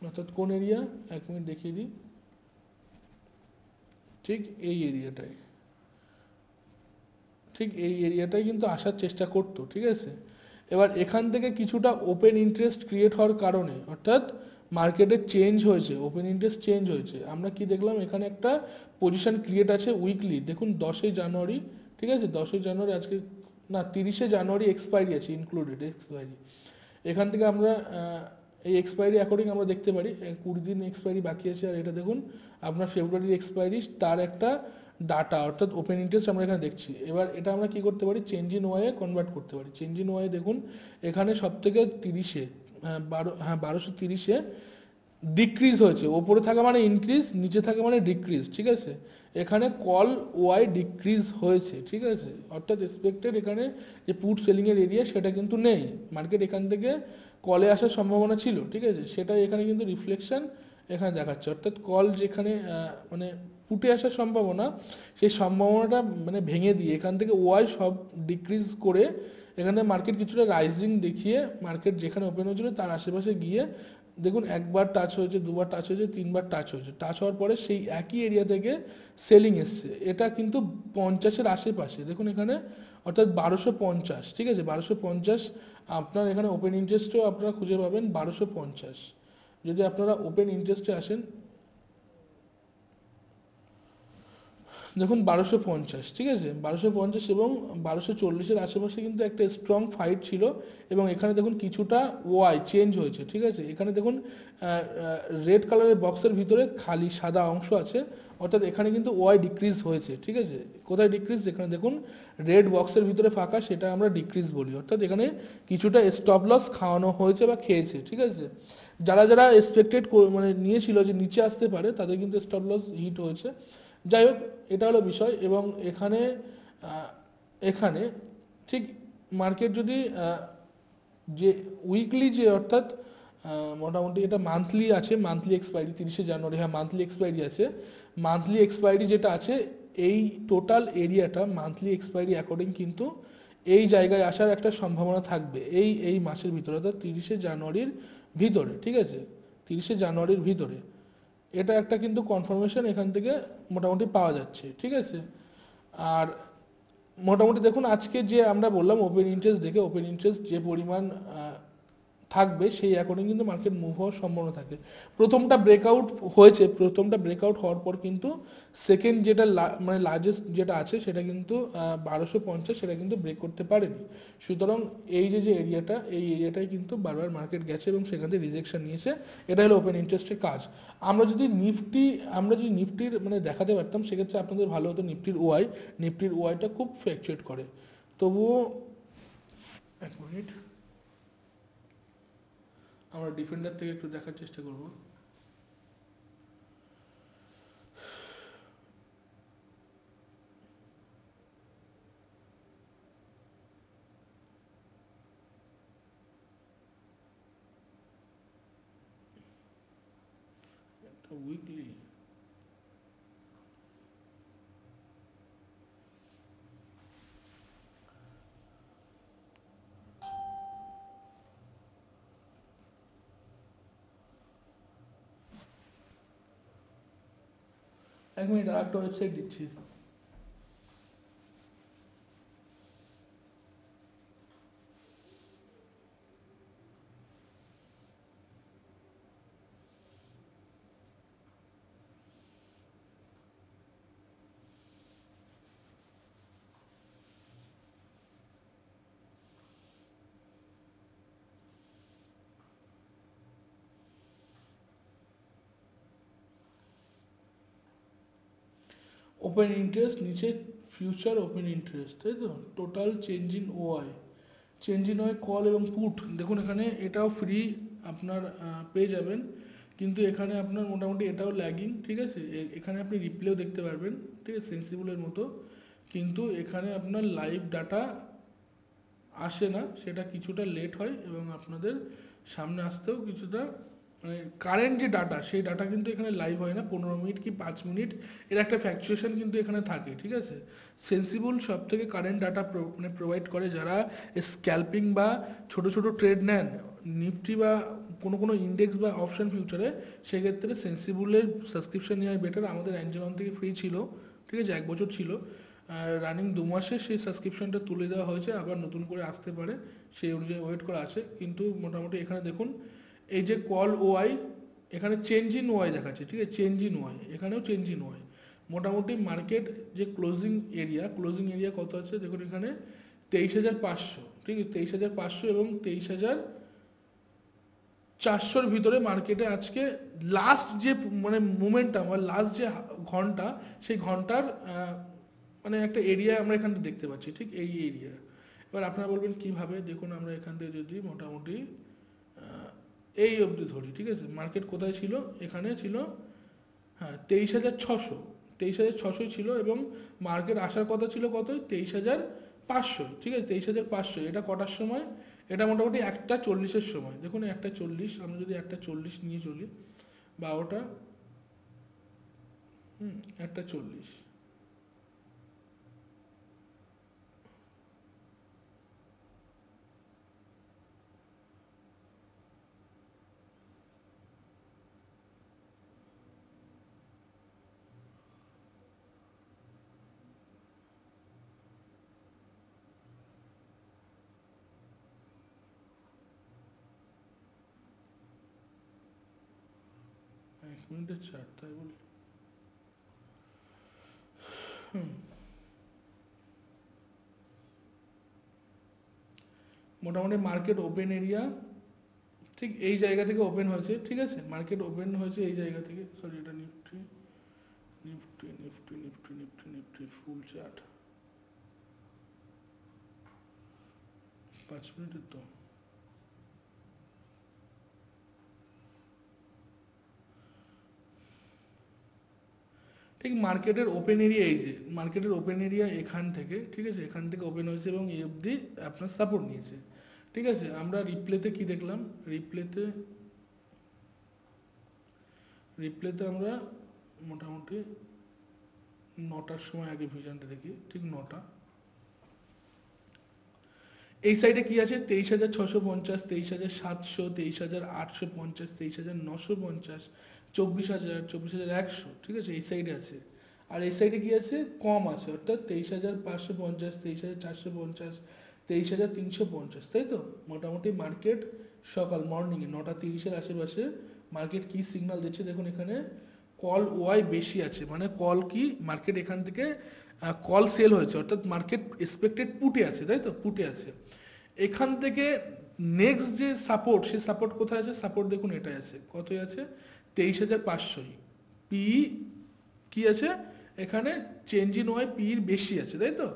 অর্থাৎ কোন এরিয়া, 1 মিনিট দেখিয়ে দিই, ঠিক এই এরিয়াটাই, ঠিক এই এরিয়াটাই কিন্তু আসার চেষ্টা করতো, ঠিক আছে। এবার এখান থেকে কিছুটা ওপেন ইন্টারেস্ট ক্রিয়েট হওয়ার কারণে, অর্থাৎ মার্কেটে চেঞ্জ হয়েছে, ওপেন ইন্টারেস্ট চেঞ্জ হয়েছে, আমরা কি দেখলাম, এখানে একটা পজিশন ক্রিয়েট আছে উইকলি, দেখুন 10ই জানুয়ারি, ঠিক আছে, 10ই জানুয়ারি আজকে না, 30শে জানুয়ারি এক্সপায়ারি আছে, ইনক্লুডেড এক্সপায়ারি। এখান থেকে আমরা এই এক্সপায়ারি অ্যাকর্ডিং আমরা দেখতে পারি 20 দিন এক্সপায়ারি বাকি আছে, আর এটা দেখুন আপনার ফেব্রুয়ারির এক্সপায়ারি, তার একটা ডাটা অর্থাৎ ওপেন ইন্টারেস্ট আমরা এখানে দেখছি। এবার এটা আমরা কি করতে পারি, চেঞ্জ ইন ওয়াইয়ে কনভার্ট করতে পারি। চেঞ্জ ইন ওয়াই দেখুন এখানে সব থেকে 30-এ, 1230-এ ডিক্রিজ হয়েছে, ওপরে থাকা মানে ইনক্রিজ, নিচে থাকা মানে ডিক্রিজ, ঠিক আছে। এখানে কল ওয়াই ডিক্রিজ হয়েছে, ঠিক আছে, অর্থাৎ এক্সপেক্টেড এখানে যে পুট সেলিংয়ের এরিয়া সেটা কিন্তু নেই, মার্কেট এখান থেকে কলে আসার সম্ভাবনা ছিল, ঠিক আছে, সেটা এখানে কিন্তু রিফ্লেকশন এখানে দেখাচ্ছে, অর্থাৎ কল যেখানে মানে পুটে আসার সম্ভাবনা, সেই সম্ভাবনাটা মানে ভেঙে দিয়ে এখান থেকে ওয়াই সব ডিক্রিজ করে এখানে মার্কেট কিছুটা রাইজিং দেখিয়ে মার্কেট যেখানে ওপেন হয়েছিল তার আশেপাশে গিয়ে দেখুন একবার টাচ হয়েছে, দুবার টাচ হয়েছে, তিনবার টাচ হয়েছে, টাচ হওয়ার পরে সেই একই এরিয়া থেকে সেলিং এসছে, এটা কিন্তু 50-এর আশেপাশে, দেখুন এখানে অর্থাৎ 1250, ঠিক আছে, 1250 আপনার এখানে ওপেন ইন্টারেস্টেও আপনারা খুঁজে পাবেন 1250। যদি আপনারা ওপেন ইন্টারেস্টে আসেন দেখুন 1250, ঠিক আছে, 1250 এবং 1240-এর আশেপাশে কিন্তু একটা স্ট্রং ফাইট ছিল, এবং এখানে দেখুন কিছুটা ওয়াই চেঞ্জ হয়েছে, ঠিক আছে। এখানে দেখুন রেড কালারের বক্সের ভিতরে খালি সাদা অংশ আছে, অর্থাৎ এখানে কিন্তু ওয়াই ডিক্রিজ হয়েছে, ঠিক আছে। কোথায় ডিক্রিজ, এখানে দেখুন রেড বক্সের ভিতরে ফাঁকা, সেটা আমরা ডিক্রিজ বলি, অর্থাৎ এখানে কিছুটা স্টপ লস খাওয়ানো হয়েছে বা খেয়েছে, ঠিক আছে। যারা যারা এক্সপেক্টেড মানে নিয়েছিল যে নিচে আসতে পারে তাদের কিন্তু স্টপ লস হিট হয়েছে। যাই হোক, এটা হলো বিষয়। এবং এখানে এখানে ঠিক মার্কেট যদি যে উইকলি যে অর্থাৎ মোটামুটি এটা মান্থলি আছে, মান্থলি এক্সপায়ারি 30শে জানুয়ারি, হ্যাঁ মান্থলি এক্সপায়ারি আছে, মান্থলি এক্সপায়ারি যেটা আছে এই টোটাল এরিয়াটা মান্থলি এক্সপায়ারি অ্যাকর্ডিং কিন্তু এই জায়গায় আসার একটা সম্ভাবনা থাকবে এই মাসের ভিতরে, অর্থাৎ 30শে জানুয়ারির ভিতরে, ঠিক আছে, 30শে জানুয়ারির ভিতরে। এটা একটা কিন্তু কনফার্মেশন এখান থেকে মোটামুটি পাওয়া যাচ্ছে, ঠিক আছে। আর মোটামুটি দেখুন আজকে যে আমরা বললাম ওপেন ইন্টারেস্ট দেখে, ওপেন ইন্টারেস্ট যে পরিমাণ থাকবে সেই অ্যাকর্ডিং কিন্তু মার্কেট মুভ হওয়ার সম্ভাবনা থাকে। প্রথমটা ব্রেকআউট হয়েছে, প্রথমটা ব্রেকআউট হওয়ার পর কিন্তু সেকেন্ড যেটা মানে লার্জেস্ট যেটা আছে সেটা কিন্তু 1250, সেটা কিন্তু ব্রেক করতে পারেনি। সুতরাং এই যে এরিয়াটা, এই এরিয়াটাই কিন্তু বারবার মার্কেট গেছে এবং সেখান থেকে রিজেকশন নিয়েছে, এটা হলো ওপেন ইন্টারেস্টের কাজ। আমরা যদি নিফটির মানে দেখাতে পারতাম সেক্ষেত্রে আপনাদের ভালো হতো। নিফটির ওয়াইটা খুব ফ্ল্যাকচুয়েট করে, তবুও 1 মিনিট আমরা ডিফেন্ডার থেকে একটু দেখার চেষ্টা করব। একটা উইকলি এক মিনিট, আর একটা ওয়েবসাইট দিচ্ছি। ওপেন ইন্টারেস্ট, নিচে ফিউচার ওপেন ইন্টারেস্ট, তাই তো? Total change in OI, change in OI call এবং পুট। দেখুন এখানে এটাও ফ্রি আপনার পেয়ে যাবেন, কিন্তু এখানে আপনার মোটামুটি এটাও ল্যাগিং, ঠিক আছে? এখানে আপনি রিপ্লেও দেখতে পারবেন, ঠিক আছে, সেন্সিবলের মতো, কিন্তু এখানে আপনার লাইভ ডাটা আসে না, সেটা কিছুটা লেট হয় এবং আপনাদের সামনে আসতেও কিছুটা, মানে কারেন্ট যে ডাটা সেই ডাটা কিন্তু এখানে লাইভ হয় না, 15 মিনিট কি 5 মিনিট এর একটা ফ্যাকচুয়েশন কিন্তু এখানে থাকে, ঠিক আছে? সেন্সিবল সব থেকে কারেন্ট ডাটা মানে প্রোভাইড করে। যারা স্ক্যাল্পিং বা ছোট ছোট ট্রেড নেন নিফটি বা কোনো কোনো ইন্ডেক্স বা অপশন ফিউচারে, সেক্ষেত্রে সেন্সিবলের সাবস্ক্রিপশন নেওয়া বেটার। আমাদের অ্যাঞ্জেলন থেকে ফ্রি ছিল, ঠিক আছে, 1 বছর ছিল, রানিং 2 মাসে সেই সাবস্ক্রিপশনটা তুলে দেওয়া হয়েছে, আবার নতুন করে আসতে পারে, সেই অনুযায়ী ওয়েট করা আছে। কিন্তু মোটামুটি এখানে দেখুন এই যে কল ওআই, এখানে চেঞ্জ ইন ওআই দেখাচ্ছে, ঠিক আছে, চেঞ্জ ইন ওআই, এখানেও চেঞ্জ ইন ওআই। মোটামুটি মার্কেট যে ক্লোজিং এরিয়া কত আছে দেখুন এখানে 23,500, ঠিক আছে, 23,500 এবং 23,400-র ভিতরে মার্কেটে আজকে লাস্ট যে মানে মোমেন্টাম বা লাস্ট যে ঘন্টা, সেই ঘন্টার মানে একটা এরিয়া আমরা এখান থেকে দেখতে পাচ্ছি, ঠিক এই এরিয়া। এবার আপনারা বলবেন কিভাবে, দেখুন আমরা এখান থেকে যদি মোটামুটি এই অবধি ধরি, ঠিক আছে, মার্কেট কোথায় ছিল, এখানে ছিল, হ্যাঁ 23,600 ছিল, এবং মার্কেট আসার কথা ছিল কত, 23,500, ঠিক আছে, 23,500। এটা কটার সময়, এটা মোটামুটি 1:40-এর সময়। দেখুন 1:40, আমরা যদি 1:40 নিয়ে চলি, বা ওটা 1:40, এক মিনিটের চার, তাই বলি। মোটামুটি মার্কেট ওপেন এরিয়া ঠিক এই জায়গা থেকে ওপেন হয়েছে, ঠিক আছে, মার্কেট ওপেন হয়েছে এই জায়গা থেকে, সরি এটা Nifty, Nifty Nifty Nifty Nifty Nifty full chart 5 মিনিটের তো, ঠিক মার্কেটের ওপেন এরিয়া, এই যে মার্কেটের ওপেন এরিয়া এখান থেকে, ঠিক আছে, এখান থেকে ওপেন হয়েছে এবং এই অবধি আপনার সাপোর্ট নিয়েছে, ঠিক আছে। আমরা রিপ্লেতে কি দেখলাম, রিপ্লেতে আমরা মোটামুটি 9টার সময় আগে ভিশনটা দেখি, ঠিক 9টা, এই সাইডে কি আছে 23,650, 23,700, 23,850, 23,950, 24,000, 24,100, ঠিক আছে, এই সাইডে আছে। আর এই সাইডে কি আছে, কম আছে, অর্থাৎ 23,550, 23,450, 23,350, তাই তো? মোটামুটি মার্কেট সকাল মর্নিংয়ে 9:30-এর আশেপাশে মার্কেট কি সিগন্যাল দিচ্ছে দেখুন, এখানে কল ওয়াই বেশি আছে, মানে কল কি, মার্কেট এখান থেকে কল সেল হয়েছে, অর্থাৎ মার্কেট এক্সপেক্টেড পুটে আছে, তাই তো, পুটে আছে। এখান থেকে নেক্সট যে সাপোর্ট, সেই সাপোর্ট কোথায় আছে, সাপোর্ট দেখুন এটাই আছে, কতই আছে, 23,500। পি কি আছে এখানে, চেঞ্জ ইন ওয়াই পির বেশি আছে, তাই তো?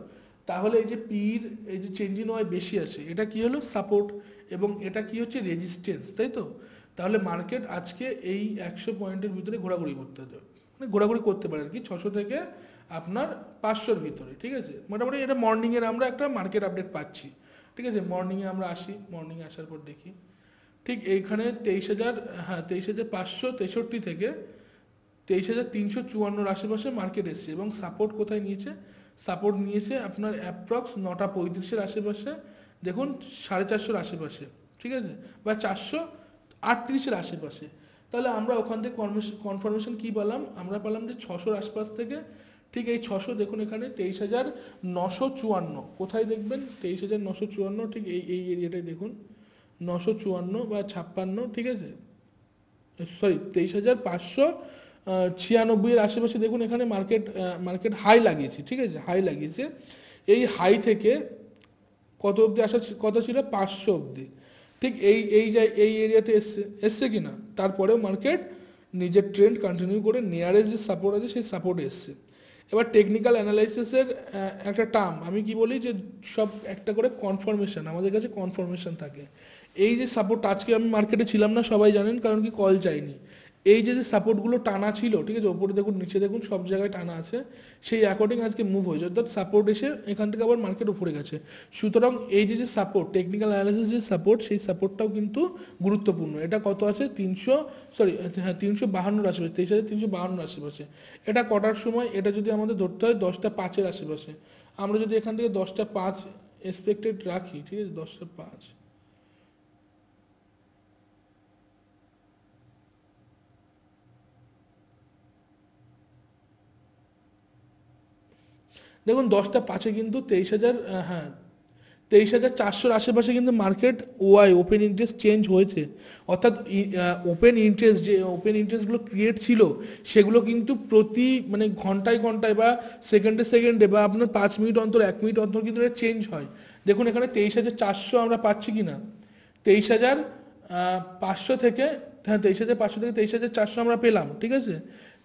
তাহলে এই যে পির এই যে চেঞ্জ ইন ওয়াই বেশি আছে, এটা কি হলো, সাপোর্ট, এবং এটা কি হচ্ছে, রেজিস্ট্যান্স, তাই তো? তাহলে মার্কেট আজকে এই 100 পয়েন্টের ভিতরে ঘোরাঘুরি করতে হবে, মানে ঘোরাঘুরি করতে পারে আর কি, 600 থেকে আপনার 500-র ভিতরে, ঠিক আছে। মোটামুটি এটা মর্নিংয়ের আমরা একটা মার্কেট আপডেট পাচ্ছি, ঠিক আছে। মর্নিংয়ে আমরা আসি, মর্নিংয়ে আসার পর দেখি, ঠিক এইখানে 23,563 থেকে 23,354-র আশেপাশে মার্কেট এসছে, এবং সাপোর্ট কোথায় নিয়েছে, সাপোর্ট নিয়েছে আপনার অ্যাপ্রক্স 9:35-এর আশেপাশে, দেখুন 450-র আশেপাশে, ঠিক আছে, বা 438-এর আশেপাশে। তাহলে আমরা ওখান থেকে কনফার্মেশন কি পেলাম, আমরা পেলাম যে 600 আশপাশ থেকে, ঠিক এই 600 দেখুন এখানে 23,954, কোথায় দেখবেন 23,954, ঠিক এই এরিয়াটাই দেখুন 954 বা 56, ঠিক আছে, সরি 23,596 এর আশেপাশে দেখুন এখানে মার্কেট হাই লাগিয়েছে, ঠিক আছে, হাই লাগিয়েছে। এই হাই থেকে কত অবধি আসার কথা ছিল, 500 অবধি, ঠিক এই এরিয়াতে এসছে কিনা, তারপরেও মার্কেট নিজের ট্রেন্ড কন্টিনিউ করে নিয়ারেস্ট যে সাপোর্ট আছে সেই সাপোর্টে এসছে। এবার টেকনিক্যাল অ্যানালাইসিসের একটা টার্ম আমি কি বলি, যে সব একটা করে কনফার্মেশন, আমাদের কাছে কনফার্মেশন থাকে। এই যে সাপোর্ট, আজকে আমি মার্কেটে ছিলাম না সবাই জানেন, কারণ কি কল চাইনি। এই যে সাপোর্টগুলো টানা ছিল, ঠিক আছে, ওপরে দেখুন নিচে দেখুন সব জায়গায় টানা আছে, সেই অ্যাকর্ডিং আজকে মুভ হয়েছে, অর্থাৎ সাপোর্ট এসে এখান থেকে আবার মার্কেট উপরে গেছে। সুতরাং এই যে সাপোর্ট, টেকনিক্যাল অ্যানালিসিস যে সাপোর্ট, সেই সাপোর্টটাও কিন্তু গুরুত্বপূর্ণ। এটা কত আছে, 352 আশেপাশে, 23,352 আশেপাশে। এটা কটার সময়, এটা যদি আমাদের ধরতে হয় 10:05 আশেপাশে, আমরা যদি এখান থেকে 10:05 এক্সপেক্টেড রাখি, ঠিক আছে, 10:05, দেখুন 10:05 কিন্তু 23,000, হ্যাঁ 23,400 আশেপাশে কিন্তু মার্কেট ওপেন ইন্টারেস্ট চেঞ্জ হয়েছে, অর্থাৎ ওপেন ইন্টারেস্টগুলো ক্রিয়েট ছিল, সেগুলো কিন্তু প্রতি মানে ঘন্টায় ঘন্টায় বা সেকেন্ডে বা আপনার 5 মিনিট অন্তর 1 মিনিট অন্তর কিন্তু এটা চেঞ্জ হয়। দেখুন এখানে 23,400 আমরা পাচ্ছি কি না, 23,500 থেকে, হ্যাঁ 23,500 থেকে 23,400 আমরা পেলাম, ঠিক আছে,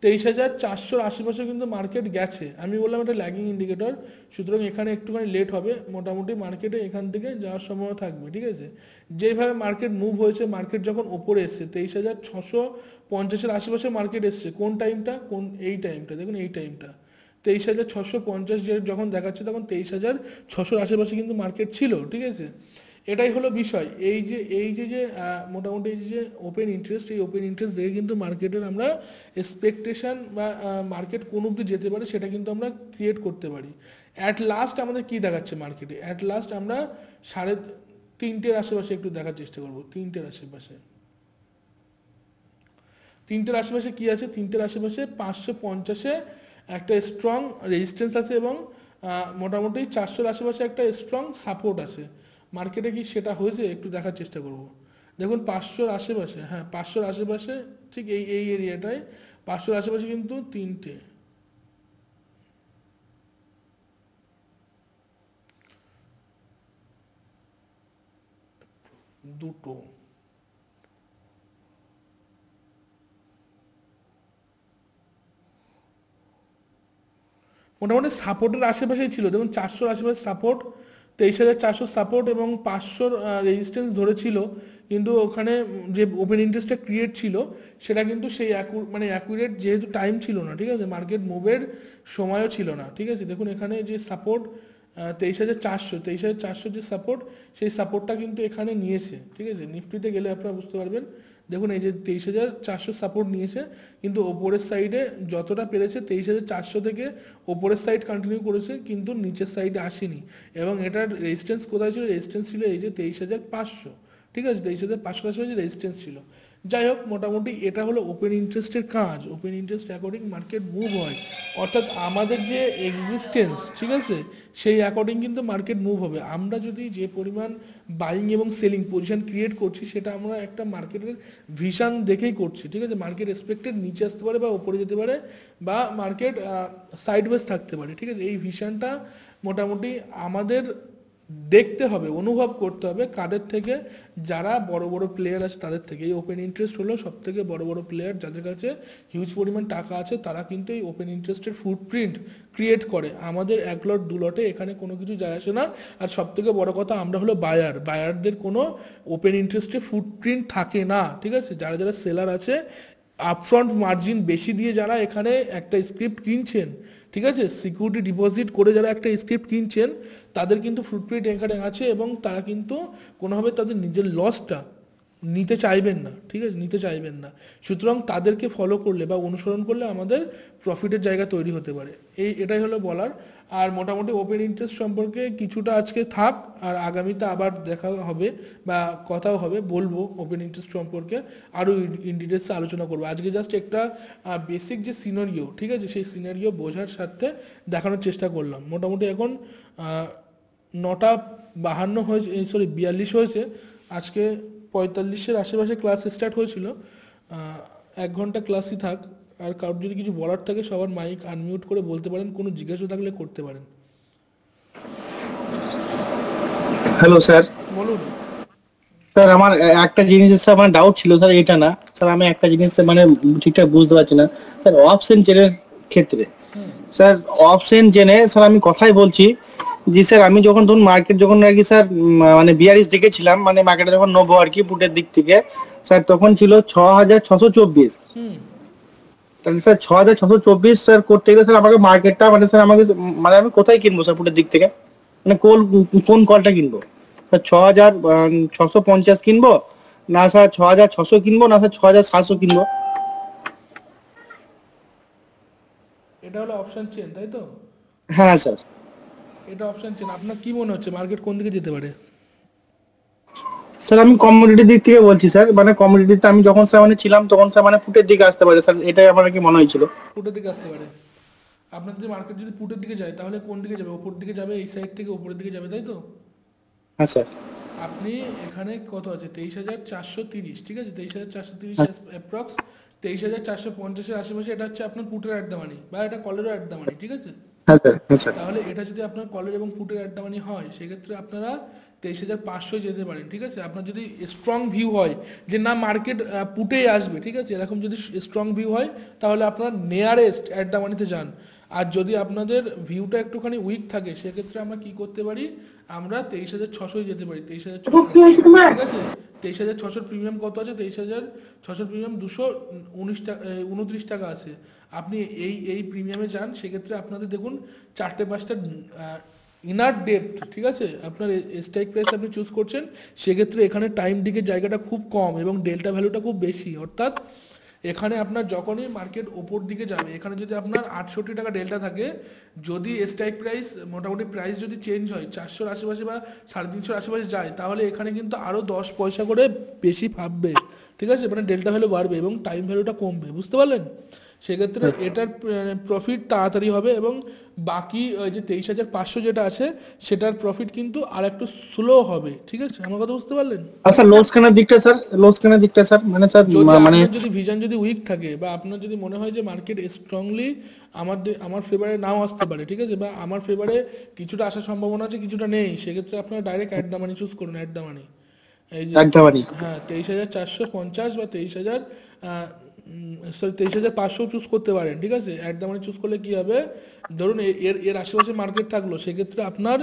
23,400 আশেপাশে কিন্তু মার্কেট গেছে। আমি বললাম এটা ল্যাগিং ইন্ডিকেটর, সুতরাং এখানে একটুখানি লেট হবে, মোটামুটি মার্কেটে এখান থেকে যাওয়ার সম্ভাবনা থাকবে, ঠিক আছে। যেভাবে মার্কেট মুভ হয়েছে, মার্কেট যখন ওপরে এসছে 23,650 আশেপাশে মার্কেট এসছে, কোন টাইমটা, এই টাইমটা দেখুন, এই টাইমটা 23,650 যখন দেখাচ্ছে, তখন 23,600 আশেপাশে কিন্তু মার্কেট ছিল, ঠিক আছে। এটাই হলো বিষয়। এই যে মোটামুটি এই যে ওপেন ইন্টারেস্ট, এই ওপেন ইন্টারেস্ট দেখে কিন্তু মার্কেটের আমরা এক্সপেকটেশন বা মার্কেট কোন অবধি যেতে পারে সেটা কিন্তু আমরা ক্রিয়েট করতে পারি। অ্যাট লাস্ট আমাদের কি দেখাচ্ছে মার্কেটে, অ্যাট লাস্ট আমরা 3:30 আশেপাশে একটু দেখার চেষ্টা করবো। 3:00 আশেপাশে, 3:00 আশেপাশে কি আছে, 3:00 আশেপাশে 550-এ একটা স্ট্রং রেজিস্ট্যান্স আছে এবং মোটামুটি 400 আশেপাশে একটা স্ট্রং সাপোর্ট আছে। মার্কেটে কি সেটা হয়েছে একটু দেখার চেষ্টা করব। দেখুন 500-র আশেপাশে, হ্যাঁ 500-র আশেপাশে, ঠিক এই এরিয়াটায় 500-র আশেপাশে কিন্তু 3টে, দুটো, মোটামুটি সাপোর্টের আশেপাশেই ছিল। দেখুন 400-র আশেপাশে সাপোর্ট, 23,400 সাপোর্ট এবং 500-র রেজিস্ট্যান্স ধরেছিল, কিন্তু ওখানে যে ওপেন ইন্টারেস্টটা ক্রিয়েট ছিল সেটা কিন্তু সেই অ্যাকুরেট যেহেতু টাইম ছিল না, ঠিক আছে, মার্কেট মুভের সময়ও ছিল না, ঠিক আছে। দেখুন এখানে যে সাপোর্ট 23,400 যে সাপোর্ট, সেই সাপোর্টটা কিন্তু এখানে নিয়েছে, ঠিক আছে। নিফটিতে গেলে আপনারা বুঝতে পারবেন, দেখুন এই যে 23,400 সাপোর্ট নিয়েছে, কিন্তু ওপরের সাইডে যতটা পেরেছে 23,400 থেকে ওপরের সাইড কন্টিনিউ করেছে, কিন্তু নিচের সাইডে আসেনি। এবং এটার রেজিস্ট্যান্স কোথায় ছিল, রেজিস্ট্যান্স ছিল এই যে 23,500, ঠিক আছে, 23,500 আশেপাশে রেজিস্ট্যান্স ছিল। যাই হোক, মোটামুটি এটা হলো ওপেন ইন্টারেস্টের কাজ। Open interest according market move হয়, অর্থাৎ আমাদের যে এক্সিস্টেন্স, ঠিক আছে, সেই অ্যাকর্ডিং কিন্তু মার্কেট মুভ হবে। আমরা যদি যে পরিমাণ বাইং এবং সেলিং পজিশন ক্রিয়েট করছি, সেটা আমরা একটা মার্কেটের ভিশন দেখেই করছি, ঠিক আছে। মার্কেট এক্সপেক্টেড নিচে আসতে পারে বা উপরে যেতে পারে, বা মার্কেট সাইডওয়েজ থাকতে পারে, ঠিক আছে। এই ভিশনটা মোটামুটি আমাদের দেখতে হবে, অনুভব করতে হবে, কাদের থেকে, যারা বড় বড় প্লেয়ার আছে তাদের থেকে। এই ওপেন ইন্টারেস্ট হলো সব থেকে বড় বড় প্লেয়ার, যাদের কাছে হিউজ পরিমাণ টাকা আছে, তারা কিন্তু এই ওপেন ইন্টারেস্টের ফুটপ্রিন্ট ক্রিয়েট করে। আমাদের 1 লট 2 লটে এখানে কোনো কিছু যায় আসে না। আর সব থেকে বড় কথা, আমরা হলো বায়ারদের কোনো ওপেন ইন্টারেস্টে ফুটপ্রিন্ট থাকে না, ঠিক আছে। যারা যারা সেলার আছে, আপফ্রন্ট মার্জিন বেশি দিয়ে যারা এখানে একটা স্ক্রিপ্ট কিনছেন, ঠিক আছে, সিকিউরিটি ডিপোজিট করে যারা একটা স্ক্রিপ্ট কিনছেন, তাদের কিন্তু ফুটপ্রিন্ট এখানে আছে এবং তারা কিন্তু কোনোভাবে তাদের নিজের লসটা নিতে চাইবেন না, ঠিক আছে, নিতে চাইবেন না। সুতরাং তাদেরকে ফলো করলে বা অনুসরণ করলে আমাদের প্রফিটের জায়গা তৈরি হতে পারে। এটাই হলো বলার। আর মোটামুটি ওপেন ইন্টারেস্ট সম্পর্কে কিছুটা আজকে থাক, আর আগামীতে আবার দেখা হবে বা কথাও হবে, বলবো ওপেন ইন্টারেস্ট সম্পর্কে আরও ইন ডিটেলসে আলোচনা করবো। আজকে জাস্ট একটা বেসিক যে সিনারিও, ঠিক আছে, সেই সিনারিও বোঝার সাথে দেখানোর চেষ্টা করলাম। মোটামুটি এখন 9:52 হয়েছে, সরি 42 হয়েছে। আজকে 45-এর আশেপাশে ক্লাস স্টার্ট হয়েছিল। 1 ঘন্টা ক্লাসই থাক। আর কারোর যদি কিছু বলার থাকে সবার মাইক আনমিউট করে বলতে পারেন, কোনো জিজ্ঞাসা থাকলে করতে পারেন। Hello sir. বলুন। স্যার আমার একটা জিনিসের স্যার আমার ডাউট ছিল স্যার, এটা না স্যার, আমি একটা জিনিস মানে ঠিকঠাক বুঝতে পারছি না স্যার। অপশন চেনের ক্ষেত্রে স্যার, অপশন জেনে স্যার আমি কথাই বলছি জি স্যার, আমি যখন ধরুন মার্কেট যখন আর কি স্যার মানে বিয়ারিশ দেখেছিলাম, মানে মার্কেটে যখন নেবো আর কি পুটের দিক থেকে স্যার, তখন ছিল 6,624। তাহলে স্যার 6,624 স্যার করতে গেলে স্যার আমাকে মার্কেটটা মানে স্যার আমাকে মানে আমি কোথায় কিনবো স্যার পুটের দিক থেকে, মানে কোন কোন কলটা কিনবো স্যার? 6,650 কিনবো, না স্যার 6,600 কিনবো, না স্যার 6,700 কিনবো? এটা হলো অপশন চেন, তাই তো? হ্যাঁ স্যার। এটা অপশন চেন। আপনার কি মনে হচ্ছে মার্কেট কোন দিকে যেতে পারে? স্যার আমি কমোডিটির দিক থেকে বলছি স্যার, মানে কমোডিটিতে আমি যখন স্যার মানে ছিলাম তখন স্যার মানে পুটের দিকে আসতে পারে স্যার, এটাই আমার কি মনে হয়েছিল। পুটের দিকে আসতে পারে। আপনার যদি মার্কেট যদি পুটের দিকে যায় তাহলে কোন দিকে যাবে? ওপর দিকে যাবে, এই সাইড থেকে ওপরের দিকে যাবে, তাই তো? হ্যাঁ স্যার। আপনি এখানে কত আছে? 23,430, ঠিক আছে, 23,430 হ্যাঁ অ্যাপ্রক্স। 23,450-এর আশেপাশে এটা হচ্ছে আপনার পুটের অ্যাড্ডা মানি বা এটা কলেরও অ্যাড্ডা মানি, ঠিক আছে? হ্যাঁ স্যার। হ্যাঁ স্যার। তাহলে এটা যদি আপনার কলের এবং পুটের অ্যাড্ডা মানি হয়, সেক্ষেত্রে আপনারা 23,500 যেতে পারেন, ঠিক আছে। আপনার যদি স্ট্রং ভিউ হয় যে না মার্কেট পুটেই আসবে, ঠিক আছে, এরকম যদি স্ট্রং ভিউ হয় তাহলে আপনারা নিয়ারেস্ট অ্যাড্ডা মানিতে যান। আর যদি আপনাদের ভিউটা একটুখানি উইক থাকে সেক্ষেত্রে আমরা কি করতে পারি, আমরা 23,600 যেতে পারি। 23,600, ঠিক আছে। 23,600 প্রিমিয়াম কত আছে? 23,600 প্রিমিয়াম 219 টাকা আছে। আপনি এই প্রিমিয়ামে যান, সেক্ষেত্রে আপনাদের দেখুন 4-5টা ইনার ডেপথ, ঠিক আছে। আপনার স্ট্রাইক প্রাইস আপনি চুজ করছেন, সেক্ষেত্রে এখানে টাইম ডিকের জায়গাটা খুব কম এবং ডেল্টা ভ্যালুটা খুব বেশি। অর্থাৎ এখানে আপনার যখনই মার্কেট ওপর দিকে যাবে, এখানে যদি আপনার 68 টাকা ডেল্টা থাকে, যদি স্ট্রাইক প্রাইস মোটামুটি প্রাইস যদি চেঞ্জ হয় 400-র আশেপাশে বা 350-র আশেপাশে যায়, তাহলে এখানে কিন্তু আরও 10 পয়সা করে বেশি ভাববে, ঠিক আছে, মানে ডেল্টা ভ্যালু বাড়বে এবং টাইম ভ্যালুটা কমবে, বুঝতে পারলেন? সেক্ষেত্রে এটার প্রফিট তাড়াতাড়ি হবে এবং বাকি ওই যে 23,500 যেটা আছে সেটার প্রফিট কিন্তু আর একটু স্লো হবে, ঠিক আছে। আমার কথা বুঝতে পারলেন? আচ্ছা লস কেনার দিকটা স্যার, লস কেনার দিকটা স্যার মানে স্যার যদি মানে আপনার যদি ভিশন যদি উইক থাকে বা আপনার যদি মনে হয় যে মার্কেট স্ট্রংলি আমার ফেভারে নাও আসতে পারে, ঠিক আছে, বা আমার ফেভারে কিছুটা আসার সম্ভাবনা আছে কিছুটা নেই, সেক্ষেত্রে আপনারা direct at the money choose করুন। অ্যাট দ্য মানি, এই যে একটা বাড়ি। হ্যাঁ 23,450 বা 23,000, সরি 23,500 চুজ করতে পারেন, ঠিক আছে। অ্যাট দ্য মানি চুজ করলে কি হবে, ধরুন এর এর আশেপাশে মার্কেট থাকলো, সেক্ষেত্রে আপনার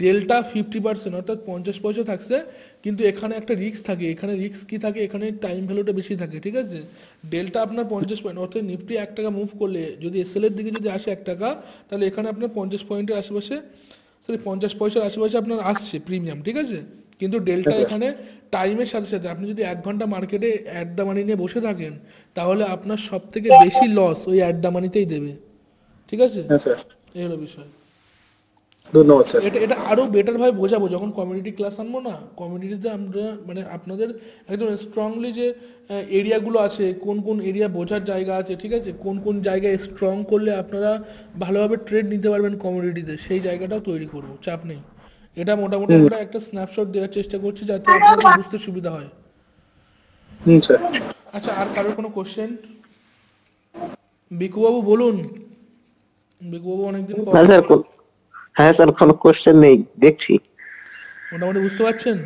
ডেল্টা 50%, অর্থাৎ 50 পয়সা থাকছে। কিন্তু এখানে একটা রিস্ক থাকে, এখানে রিস্ক কি থাকে, এখানে টাইম ভ্যালুটা বেশি থাকে, ঠিক আছে। ডেল্টা আপনার 50 পয়েন্ট, অর্থাৎ নিফটি 1 টাকা মুভ করলে যদি এসএল এর দিকে যদি আসে 1 টাকা, তাহলে এখানে আপনার 50 পয়েন্টের আশেপাশে, সরি 50 পয়সার আশেপাশে আপনার আসছে প্রিমিয়াম, ঠিক আছে। কিন্তু ডেল্টা এখানে টাইমের সাথে সাথে আপনি যদি 1 ঘন্টা মার্কেটে অ্যাট দ্য মানি নিয়ে বসে থাকেন, তাহলে আপনার সব থেকে বেশি লস ওই অ্যাট দ্য মানিতেই দেবে, ঠিক আছে। হ্যাঁ স্যার। এই হলো বিষয়। ধন্যবাদ স্যার। এটা এটা আরও বেটারভাবে বোঝাবো যখন কমিউনিটি ক্লাস আনবো না। কমিউনিটিতে আমরা মানে আপনাদের একদম স্ট্রংলি যে এরিয়াগুলো আছে, কোন কোন এরিয়া বোঝার জায়গা আছে, ঠিক আছে, কোন কোন জায়গায় স্ট্রং করলে আপনারা ভালোভাবে ট্রেড নিতে পারবেন কমিউনিটিতে, সেই জায়গাটাও তৈরি করব, চাপ নেই। এটা মোটামুটি আমরা একটা স্ন্যাপশট দেওয়ার চেষ্টা করছি যাতে আপনাদের বুঝতে সুবিধা হয়। স্যার। আচ্ছা, আর কারোর কোনো কোশ্চেন? বিকুবাবু বলুন। বিকুবাবু অনেকদিন পর। না স্যার, হ্যাঁ স্যার, কোনো কোশ্চেন নেই, দেখছি। মোটামুটি বুঝতে পারছেন?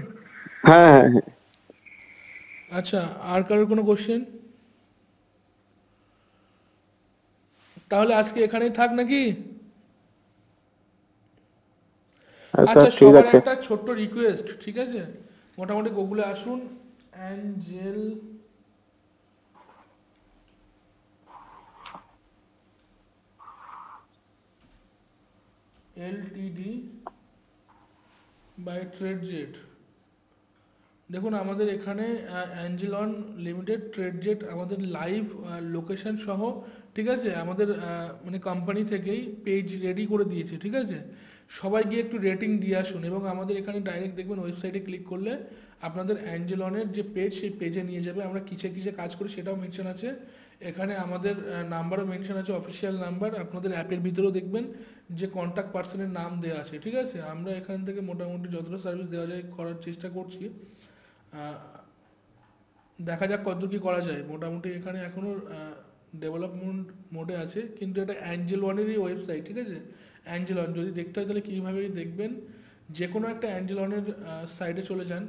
হ্যাঁ হ্যাঁ হ্যাঁ। আচ্ছা, আর কারোর কোনো কোশ্চেন? তাহলে আজকে এখানেই থাক নাকি? আচ্ছা আচ্ছা, ঠিক সবার আছে। একটা ছোট্ট রিকোয়েস্ট, ঠিক আছে, মোটামুটি গুগলে আসুন, অ্যাঞ্জেল এলটিডি বাই ট্রেডজেট, দেখুন আমাদের এখানে অ্যাঞ্জেলন লিমিটেড ট্রেডজেট আমাদের লাইভ লোকেশন সহ, ঠিক আছে, আমাদের মানে কোম্পানি থেকেই পেজ রেডি করে দিয়েছে, ঠিক আছে। সবাই গিয়ে একটু রেটিং দিয়ে আসুন, এবং আমাদের এখানে ডাইরেক্ট দেখবেন ওয়েবসাইটে ক্লিক করলে আপনাদের অ্যাঞ্জেলনের যে পেজ, সেই পেজে নিয়ে যাবে। আমরা কিসে কিসে কাজ করি সেটাও মেনশন আছে এখানে, আমাদের নাম্বারও মেনশন আছে, অফিসিয়াল নাম্বার। আপনাদের অ্যাপের ভিতরেও দেখবেন যে কন্ট্যাক্ট পার্সনের নাম দেওয়া আছে, ঠিক আছে। আমরা এখান থেকে মোটামুটি যতটা সার্ভিস দেওয়া যায় করার চেষ্টা করছি। দেখা যাক কত কি করা যায়। মোটামুটি এখানে এখনও ডেভেলপমেন্ট মোডে আছে, কিন্তু এটা অ্যাঞ্জেল ওয়ানেরই ওয়েবসাইট, ঠিক আছে। অ্যাঞ্জেল ওয়ান যদি দেখতে হয় তাহলে কীভাবে দেখবেন, যে কোনো একটা অ্যাঞ্জেল ওয়ানের সাইটে চলে যান।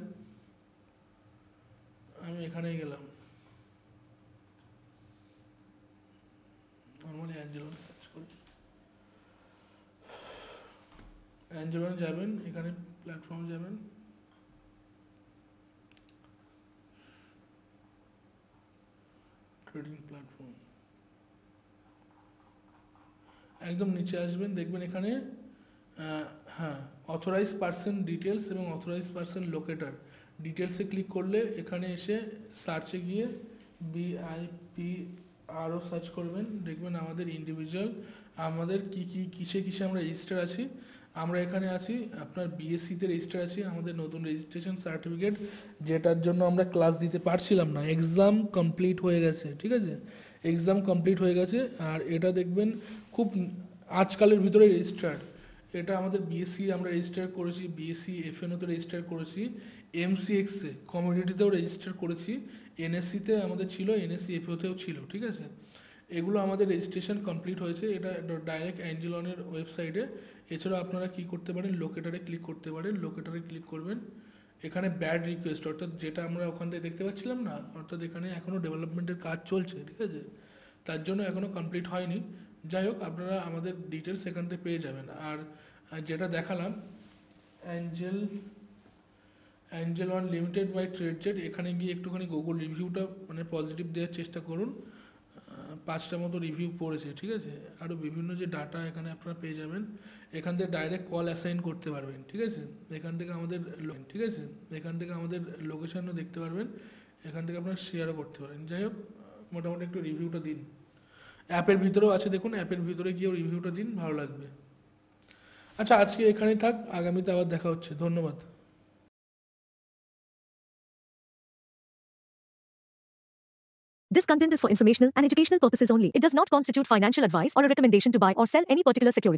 আমি এখানেই গেলাম, নর্মালি অ্যাঞ্জেল ওয়ান সার্চ করি। অ্যাঞ্জেল ওয়ান যাবেন, এখানে প্ল্যাটফর্ম যাবেন, ট্রেডিং প্ল্যাটফর্ম, একদম নিচে আসবেন, দেখবেন এখানে হ্যাঁ অথরাইজ পার্সন ডিটেলস এবং অথরাইজ পার্সন লোকেটার। ডিটেলসে ক্লিক করলে এখানে এসে সার্চে গিয়ে BIPRO সার্চ করবেন, দেখবেন আমাদের ইন্ডিভিজুয়াল, আমাদের কিসে কিসে আমরা রেজিস্টার আছি। আমরা এখানে আছি আপনার BSc-তে রেজিস্টার আছি, আমাদের নতুন রেজিস্ট্রেশন সার্টিফিকেট, যেটার জন্য আমরা ক্লাস দিতে পারছিলাম না, এক্সাম কমপ্লিট হয়ে গেছে, ঠিক আছে। এক্সাম কমপ্লিট হয়ে গেছে, আর এটা দেখবেন খুব আজকালের ভিতরে রেজিস্টার্ড। এটা আমাদের BSc আমরা রেজিস্টার করেছি, BSc FNO-তে রেজিস্টার করেছি, MCX-এ কমিউনিটিতেও রেজিস্টার করেছি, NSC-তে আমাদের ছিল, NSC FO-তেও ছিল, ঠিক আছে। এগুলো আমাদের রেজিস্ট্রেশন কমপ্লিট হয়েছে, এটা ডাইরেক্ট অ্যাঞ্জেলনের ওয়েবসাইটে। এছাড়া আপনারা কি করতে পারেন, লোকেটারে ক্লিক করতে পারেন, লোকেটারে ক্লিক করবেন, এখানে ব্যাড রিকোয়েস্ট, অর্থাৎ যেটা আমরা ওখান থেকে দেখতে পাচ্ছিলাম না, অর্থাৎ এখানে এখনও ডেভেলপমেন্টের কাজ চলছে, ঠিক আছে, তার জন্য এখনও কমপ্লিট হয়নি। যাই হোক, আপনারা আমাদের ডিটেলস এখান থেকে পেয়ে যাবেন। আর যেটা দেখালাম অ্যাঞ্জেল ওয়ান লিমিটেড বাই ট্রেডজেট, এখানে গিয়ে একটুখানি গুগল রিভিউটা মানে পজিটিভ দেওয়ার চেষ্টা করুন। 5টা মতো রিভিউ পড়েছে, ঠিক আছে। আরও বিভিন্ন যে ডাটা এখানে আপনারা পেয়ে যাবেন, এখান থেকে ডাইরেক্ট কল অ্যাসাইন করতে পারবেন, ঠিক আছে। এখান থেকে আমাদের ঠিক আছে, এখান থেকে আমাদের লোকেশনও দেখতে পারবেন, এখান থেকে আপনারা শেয়ারও করতে পারেন। যাই হোক, মোটামুটি একটু রিভিউটা দিন। অ্যাপের ভিতরেও আছে, দেখুন অ্যাপের ভিতরে গিয়েও রিভিউটা দিন, ভালো লাগবে। আচ্ছা, আজকে এখানেই থাক, আগামীতে আবার দেখা হচ্ছে। ধন্যবাদ। This content is for informational and educational purposes only. It does not constitute financial advice or a recommendation to buy or sell any particular security.